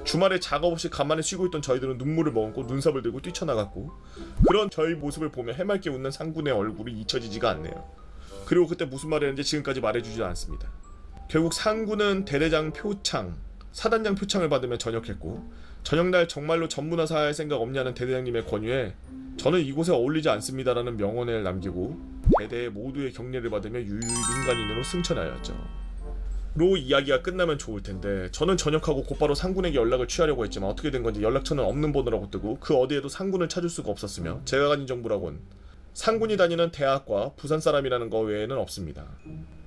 [SPEAKER 1] 주말에 작업 없이 가만히 쉬고 있던 저희들은 눈물을 머금고 눈삽을 들고 뛰쳐나갔고 그런 저희 모습을 보며 해맑게 웃는 상군의 얼굴이 잊혀지지가 않네요. 그리고 그때 무슨 말을 했는지 지금까지 말해주지 않습니다. 결국 상군은 대대장 표창, 사단장 표창을 받으며 전역했고 저녁날 정말로 전문화사 할 생각 없냐는 대대장님의 권유에 저는 이곳에 어울리지 않습니다라는 명언을 남기고 대대 모두의 격려를 받으며 유유히 민간인으로 승천하였죠. 로 이야기가 끝나면 좋을 텐데 저는 전역하고 곧바로 상군에게 연락을 취하려고 했지만 어떻게 된 건지 연락처는 없는 번호라고 뜨고 그 어디에도 상군을 찾을 수가 없었으며 제가 가진 정보라곤 상군이 다니는 대학과 부산 사람이라는 거 외에는 없습니다.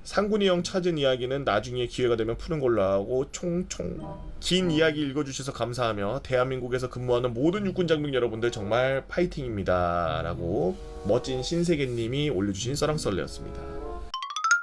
[SPEAKER 1] 상군이 형 찾은 이야기는 나중에 기회가 되면 푸는 걸로 하고 총총 긴 이야기 읽어주셔서 감사하며 대한민국에서 근무하는 모든 육군 장병 여러분들 정말 파이팅입니다 라고 멋진 신세계님이 올려주신 썰랑썰레였습니다.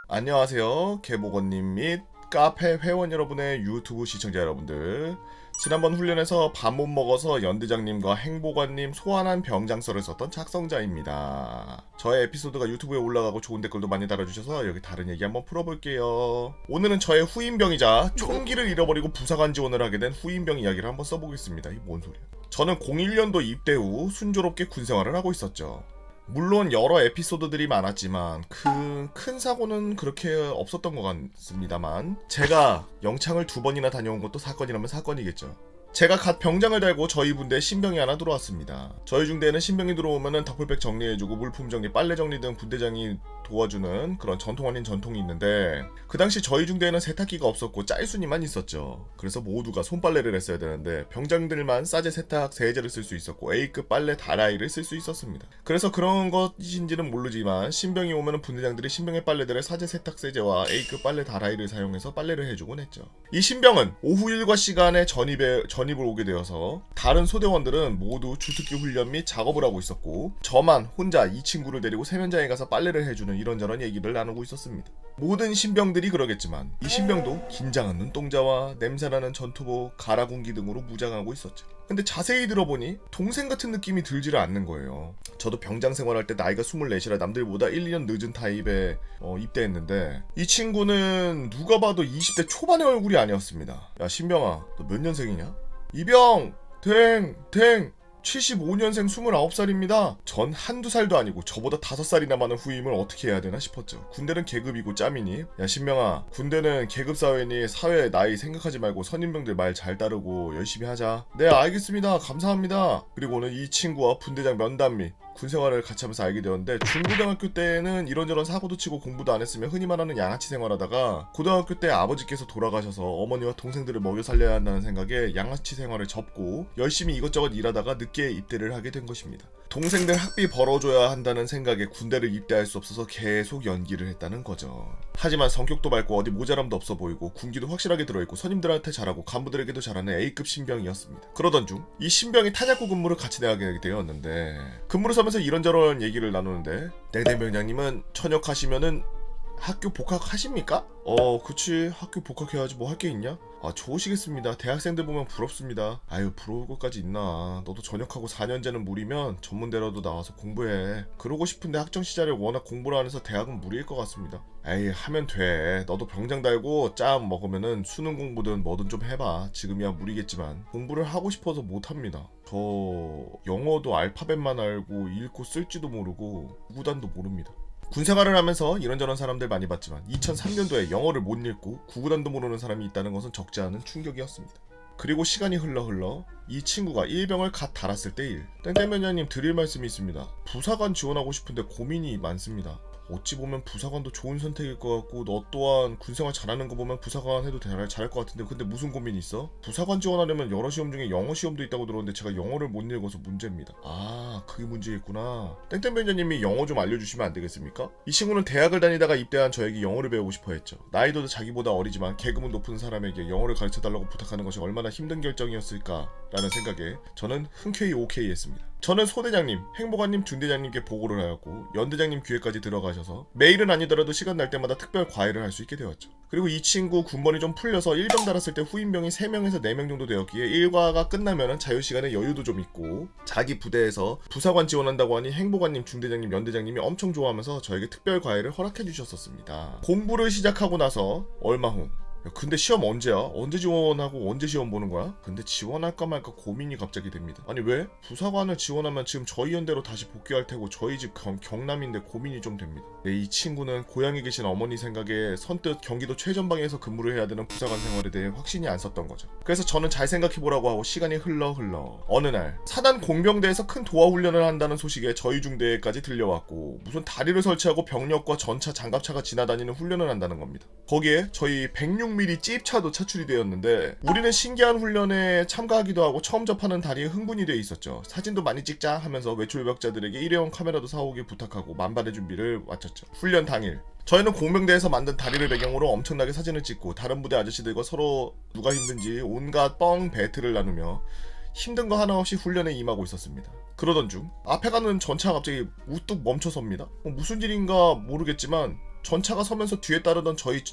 [SPEAKER 1] 안녕하세요, 개보건님 및 카페 회원 여러분의 유튜브 시청자 여러분들, 지난번 훈련에서 밥 못 먹어서 연대장님과 행보관님 소환한 병장설을 썼던 작성자입니다. 저의 에피소드가 유튜브에 올라가고 좋은 댓글도 많이 달아주셔서 여기 다른 얘기 한번 풀어볼게요. 오늘은 저의 후임병이자 총기를 잃어버리고 부사관 지원을 하게 된 후임병 이야기를 한번 써보겠습니다. 이게 뭔 소리야. 저는 01년도 입대 후 순조롭게 군생활을 하고 있었죠. 물론 여러 에피소드들이 많았지만 큰 사고는 그렇게 없었던 것 같습니다만 제가 영창을 2번이나 다녀온 것도 사건이라면 사건이겠죠. 제가 갓 병장을 달고 저희 분대에 신병이 하나 들어왔습니다. 저희 중대에는 신병이 들어오면은 덮을백 정리해주고 물품 정리, 빨래 정리 등 분대장이 도와주는 그런 전통 아닌 전통이 있는데, 그 당시 저희 중대에는 세탁기가 없었고 짤순이만 있었죠. 그래서 모두가 손빨래를 했어야 되는데 병장들만 싸제 세탁 세제를 쓸 수 있었고 A급 빨래 다라이를 쓸 수 있었습니다. 그래서 그런 것인지는 모르지만 신병이 오면은 분대장들이 신병의 빨래들을 싸제 세탁 세제와 A급 빨래 다라이를 사용해서 빨래를 해주곤 했죠. 이 신병은 오후 일과 시간에 전입을 오게 되어서 다른 소대원들은 모두 주특기 훈련 및 작업을 하고 있었고, 저만 혼자 이 친구를 데리고 세면장에 가서 빨래를 해주는 이런저런 얘기를 나누고 있었습니다. 모든 신병들이 그러겠지만 이 신병도 긴장한 눈동자와 냄새나는 전투복, 가라군기 등으로 무장하고 있었죠. 근데 자세히 들어보니 동생 같은 느낌이 들지를 않는 거예요. 저도 병장 생활할 때 나이가 24이라 남들보다 1, 2년 늦은 타입에 입대했는데, 이 친구는 누가 봐도 20대 초반의 얼굴이 아니었습니다. 야 신병아, 너 몇 년생이냐? 이병 댕 75년생 29살입니다. 전 한두 살도 아니고 저보다 5살이나 많은 후임을 어떻게 해야 되나 싶었죠. 군대는 계급이고 짬이니? 야 신명아, 군대는 계급 사회니 사회 나이 생각하지 말고 선임병들 말 잘 따르고 열심히 하자. 네 알겠습니다. 감사합니다. 그리고는 이 친구와 분대장 면담 및 군생활을 같이 하면서 알게 되었는데, 중고등학교 때는 이런저런 사고도 치고 공부도 안 했으며 흔히 말하는 양아치 생활하다가 고등학교 때 아버지께서 돌아가셔서 어머니와 동생들을 먹여 살려야 한다는 생각에 양아치 생활을 접고 열심히 이것저것 일하다가 늦게 입대를 하게 된 것입니다. 동생들 학비 벌어줘야 한다는 생각에 군대를 입대할 수 없어서 계속 연기를 했다는 거죠. 하지만 성격도 밝고 어디 모자람도 없어 보이고 군기도 확실하게 들어있고 선임들한테 잘하고 간부들에게도 잘하는 A급 신병이었습니다. 그러던 중 이 신병이 타작구 근무를 같이 나가게 되었는데, 근무를 서면서 이런저런 얘기를 나누는데, 땡땡병장님은 전역하시면은 학교 복학하십니까? 그치, 학교 복학해야지 뭐 할 게 있냐? 아 좋으시겠습니다. 대학생들 보면 부럽습니다. 아유 부러울 것까지 있나. 너도 전역하고 4년제는 무리면 전문대라도 나와서 공부해. 그러고 싶은데 학창 시절에 워낙 공부를 안 해서 대학은 무리일 것 같습니다. 에이 하면 돼. 너도 병장 달고 짬 먹으면은 수능 공부든 뭐든 좀 해봐. 지금이야 무리겠지만 공부를 하고 싶어서 못합니다. 저 영어도 알파벳만 알고 읽고 쓸지도 모르고 구구단도 모릅니다. 군생활을 하면서 이런저런 사람들 많이 봤지만 2003년도에 영어를 못 읽고 구구단도 모르는 사람이 있다는 것은 적지 않은 충격이었습니다. 그리고 시간이 흘러 이 친구가 일병을 갓 달았을 때 일. 땡땡면장님 드릴 말씀이 있습니다. 부사관 지원하고 싶은데 고민이 많습니다. 어찌 보면 부사관도 좋은 선택일 것 같고, 너 또한 군생활 잘하는 거 보면 부사관 해도 잘할 것 같은데, 근데 무슨 고민이 있어? 부사관 지원하려면 여러 시험 중에 영어 시험도 있다고 들었는데 제가 영어를 못 읽어서 문제입니다. 아 그게 문제겠구나. 땡땡변자님이 영어 좀 알려주시면 안 되겠습니까? 이 친구는 대학을 다니다가 입대한 저에게 영어를 배우고 싶어 했죠. 나이도 자기보다 어리지만 계급은 높은 사람에게 영어를 가르쳐달라고 부탁하는 것이 얼마나 힘든 결정이었을까 라는 생각에 저는 흔쾌히 오케이 했습니다. 저는 소대장님, 행보관님, 중대장님께 보고를 하였고 연대장님 귀에까지 들어가셔서 매일은 아니더라도 시간 날 때마다 특별 과외를 할 수 있게 되었죠. 그리고 이 친구 군번이 좀 풀려서 1병 달았을 때 후임병이 3명에서 4명 정도 되었기에 일과가 끝나면 자유시간에 여유도 좀 있고, 자기 부대에서 부사관 지원한다고 하니 행보관님, 중대장님, 연대장님이 엄청 좋아하면서 저에게 특별 과외를 허락해 주셨었습니다. 공부를 시작하고 나서 얼마 후, 야, 근데 시험 언제야? 언제 지원하고 언제 시험 보는 거야? 근데 지원할까 말까 고민이 갑자기 됩니다. 아니 왜? 부사관을 지원하면 지금 저희 연대로 다시 복귀할 테고 저희 집 경남인데 고민이 좀 됩니다. 네, 이 친구는 고향에 계신 어머니 생각에 선뜻 경기도 최전방에서 근무를 해야 되는 부사관 생활에 대해 확신이 안 섰던 거죠. 그래서 저는 잘 생각해보라고 하고 시간이 흘러 어느 날 사단 공병대에서 큰 도하 훈련을 한다는 소식에 저희 중대까지 들려왔고, 무슨 다리를 설치하고 병력과 전차, 장갑차가 지나다니는 훈련을 한다는 겁니다. 거기에 저희 106mm 찝차도 차출이 되었는데, 우리는 신기한 훈련에 참가하기도 하고 처음 접하는 다리에 흥분이 돼 있었죠. 사진도 많이 찍자 하면서 외출벽자들에게 일회용 카메라도 사오길 부탁하고 만반의 준비를 마쳤죠. 훈련 당일 저희는 공병대에서 만든 다리를 배경으로 엄청나게 사진을 찍고 다른 부대 아저씨들과 서로 누가 힘든지 온갖 뻥 배틀을 나누며 힘든 거 하나 없이 훈련에 임하고 있었습니다. 그러던 중 앞에 가는 전차가 갑자기 우뚝 멈춰섭니다. 무슨 일인가 모르겠지만 전차가 서면서 뒤에 따르던 저희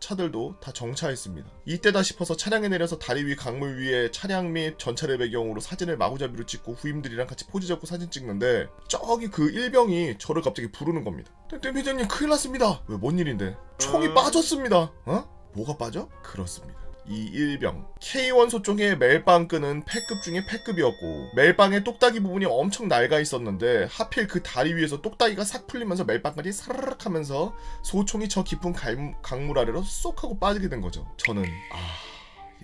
[SPEAKER 1] 차들도 다 정차했습니다. 이때다 싶어서 차량에 내려서 다리 위 강물 위에 차량 및 전차를 배경으로 사진을 마구잡이로 찍고 후임들이랑 같이 포즈 잡고 사진 찍는데, 저기 그 일병이 저를 갑자기 부르는 겁니다. 땡땡 회장님 큰일 났습니다. 왜 뭔 일인데? 총이 빠졌습니다. 뭐가 빠져? 그렇습니다. 이 일병 K1소 쪽에 멜빵 끄는 패급 중에 패급이었고, 멜빵의 똑딱이 부분이 엄청 낡아 있었는데 하필 그 다리 위에서 똑딱이가 싹 풀리면서 멜빵까지 사르륵 하면서 소총이 저 깊은 강물 아래로 쏙 하고 빠지게 된 거죠. 저는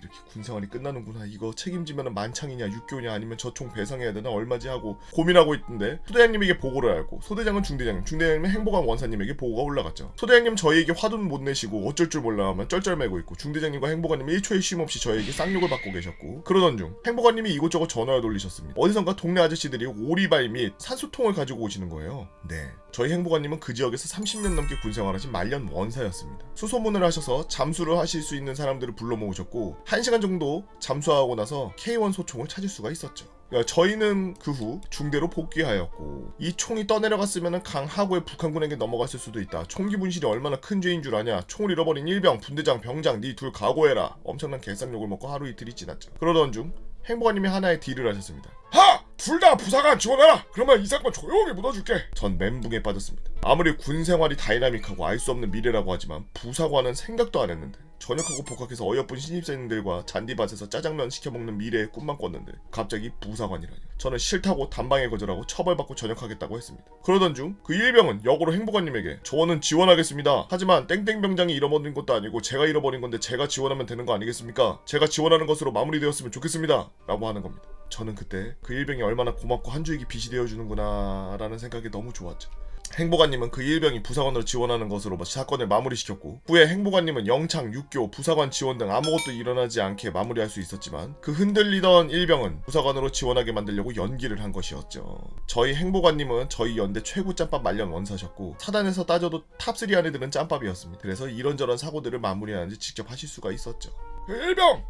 [SPEAKER 1] 이렇게 군생활이 끝나는구나. 이거 책임지면 만창이냐 6개월이냐 아니면 저 총 배상해야 되나 얼마지 하고 고민하고 있던데 소대장님에게 보고를 알고 소대장은 중대장님, 중대장님은 행복한 원사님에게 보고가 올라갔죠. 소대장님 저희에게 화도 못 내시고 어쩔 줄 몰라 하면 쩔쩔매고 있고 중대장님과 행복한님은 1초의 쉼 없이 저에게 쌍욕을 받고 계셨고 그러던 중 행복한님이 이곳저곳 전화를 돌리셨습니다. 어디선가 동네 아저씨들이 오리발 및 산소통을 가지고 오시는 거예요. 네, 저희 행복한님은 그 지역에서 30년 넘게 군생활하신 말년 원사였습니다. 수소문을 하셔서 잠수를 하실 수 있는 사람들을 불러 모으셨고 1시간 정도 잠수하고 나서 K1 소총을 찾을 수가 있었죠. 저희는 그 후 중대로 복귀하였고 이 총이 떠내려갔으면 강 하구의 북한군에게 넘어갔을 수도 있다. 총기 분실이 얼마나 큰 죄인 줄 아냐. 총을 잃어버린 일병, 분대장, 병장 니 둘 각오해라. 엄청난 개쌍욕을 먹고 하루 이틀이 지났죠. 그러던 중 행복한님이 하나의 딜을 하셨습니다.
[SPEAKER 2] 둘 다 부사관 지원해라. 그러면 이 사건 조용히 묻어줄게.
[SPEAKER 1] 전 멘붕에 빠졌습니다. 아무리 군생활이 다이나믹하고 알 수 없는 미래라고 하지만 부사관은 생각도 안 했는데 전역하고 복학해서 어여쁜 신입생들과 잔디밭에서 짜장면 시켜먹는 미래의 꿈만 꿨는데 갑자기 부사관이라니. 저는 싫다고 단방에 거절하고 처벌받고 전역하겠다고 했습니다. 그러던 중 그 일병은 역으로 행복한님에게 저는 지원하겠습니다. 하지만 땡땡병장이 잃어버린 것도 아니고 제가 잃어버린 건데 제가 지원하면 되는 거 아니겠습니까? 제가 지원하는 것으로 마무리되었으면 좋겠습니다. 라고 하는 겁니다. 저는 그때 그 일병이 얼마나 고맙고 한 줄기 빛이 되어주는구나 라는 생각이 너무 좋았죠. 행복한님은 그 일병이 부사관으로 지원하는 것으로 사건을 마무리시켰고 후에 행복한님은 영창, 육교, 부사관 지원 등 아무것도 일어나지 않게 마무리할 수 있었지만 그 흔들리던 일병은 부사관으로 지원하게 만들려고 연기를 한 것이었죠. 저희 행복한님은 저희 연대 최고 짬밥 말년 원사셨고 사단에서 따져도 탑3 안에 드는 짬밥이었습니다. 그래서 이런저런 사고들을 마무리하는지 직접 하실 수가 있었죠.
[SPEAKER 2] 일병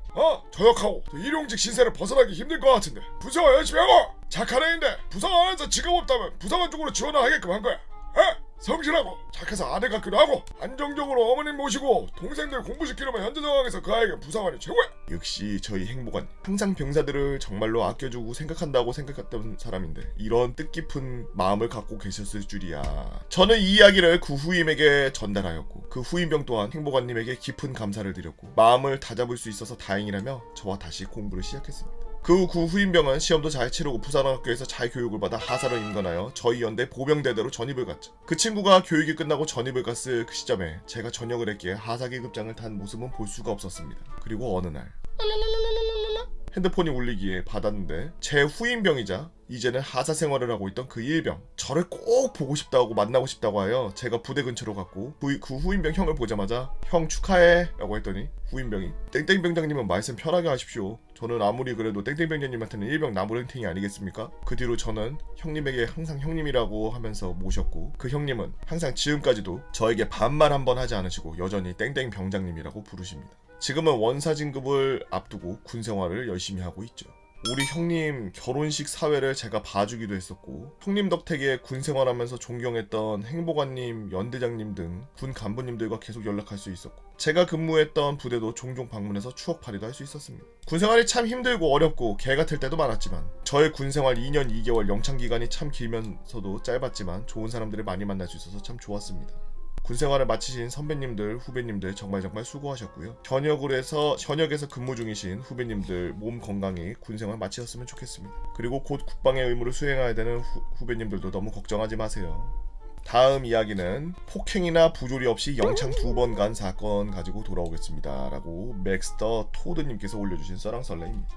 [SPEAKER 2] 전역하고 일용직 신세를 벗어나기 힘들 것 같은데 부사관 열심히 하고 착한 애인데 부사관 안에서 직업 없다면 부사관 쪽으로 지원을 하게끔 한 거야. 성실하고 착해서 아들 같기도 하고 안정적으로 어머님 모시고 동생들 공부시키려면 현재 상황에서 그 아이가 부사관이 최고야.
[SPEAKER 1] 역시 저희 행복한 항상 병사들을 정말로 아껴주고 생각한다고 생각했던 사람인데 이런 뜻깊은 마음을 갖고 계셨을 줄이야. 저는 이 이야기를 그 후임에게 전달하였고 그 후임병 또한 행복한님에게 깊은 감사를 드렸고 마음을 다잡을 수 있어서 다행이라며 저와 다시 공부를 시작했습니다. 그 후임병은 시험도 잘 치르고 부산학교에서 잘 교육을 받아 하사로 임관하여 저희 연대 보병대대로 전입을 갔죠. 그 친구가 교육이 끝나고 전입을 갔을 그 시점에 제가 전역을 했기에 하사계급장을 탄 모습은 볼 수가 없었습니다. 그리고 어느 날 핸드폰이 울리기에 받았는데 제 후임병이자 이제는 하사 생활을 하고 있던 그 일병 저를 꼭 보고 싶다고 만나고 싶다고 하여 제가 부대 근처로 갔고 그 후임병 형을 보자마자 형 축하해 라고 했더니 후임병이 땡땡병장님은 말씀 편하게 하십시오. 저는 아무리 그래도 땡땡병장님한테는 일병 나무랭탱이 아니겠습니까? 그 뒤로 저는 형님에게 항상 형님이라고 하면서 모셨고 그 형님은 항상 지금까지도 저에게 반말 한번 하지 않으시고 여전히 땡땡병장님이라고 부르십니다. 지금은 원사 진급을 앞두고 군 생활을 열심히 하고 있죠. 우리 형님 결혼식 사회를 제가 봐주기도 했었고 형님 덕택에 군 생활하면서 존경했던 행복한님, 연대장님 등 군 간부님들과 계속 연락할 수 있었고 제가 근무했던 부대도 종종 방문해서 추억팔이도 할 수 있었습니다. 군 생활이 참 힘들고 어렵고 개 같을 때도 많았지만 저의 군 생활 2년 2개월 영창 기간이 참 길면서도 짧았지만 좋은 사람들을 많이 만날 수 있어서 참 좋았습니다. 군생활을 마치신 선배님들, 후배님들 정말 수고하셨고요. 현역에서 근무 중이신 후배님들 몸 건강히 군생활 마치셨으면 좋겠습니다. 그리고 곧 국방의 의무를 수행해야 되는 후배님들도 너무 걱정하지 마세요. 다음 이야기는 폭행이나 부조리 없이 영창 2번 간 사건 가지고 돌아오겠습니다. 라고 맥스터 토드님께서 올려주신 썰랑썰레입니다.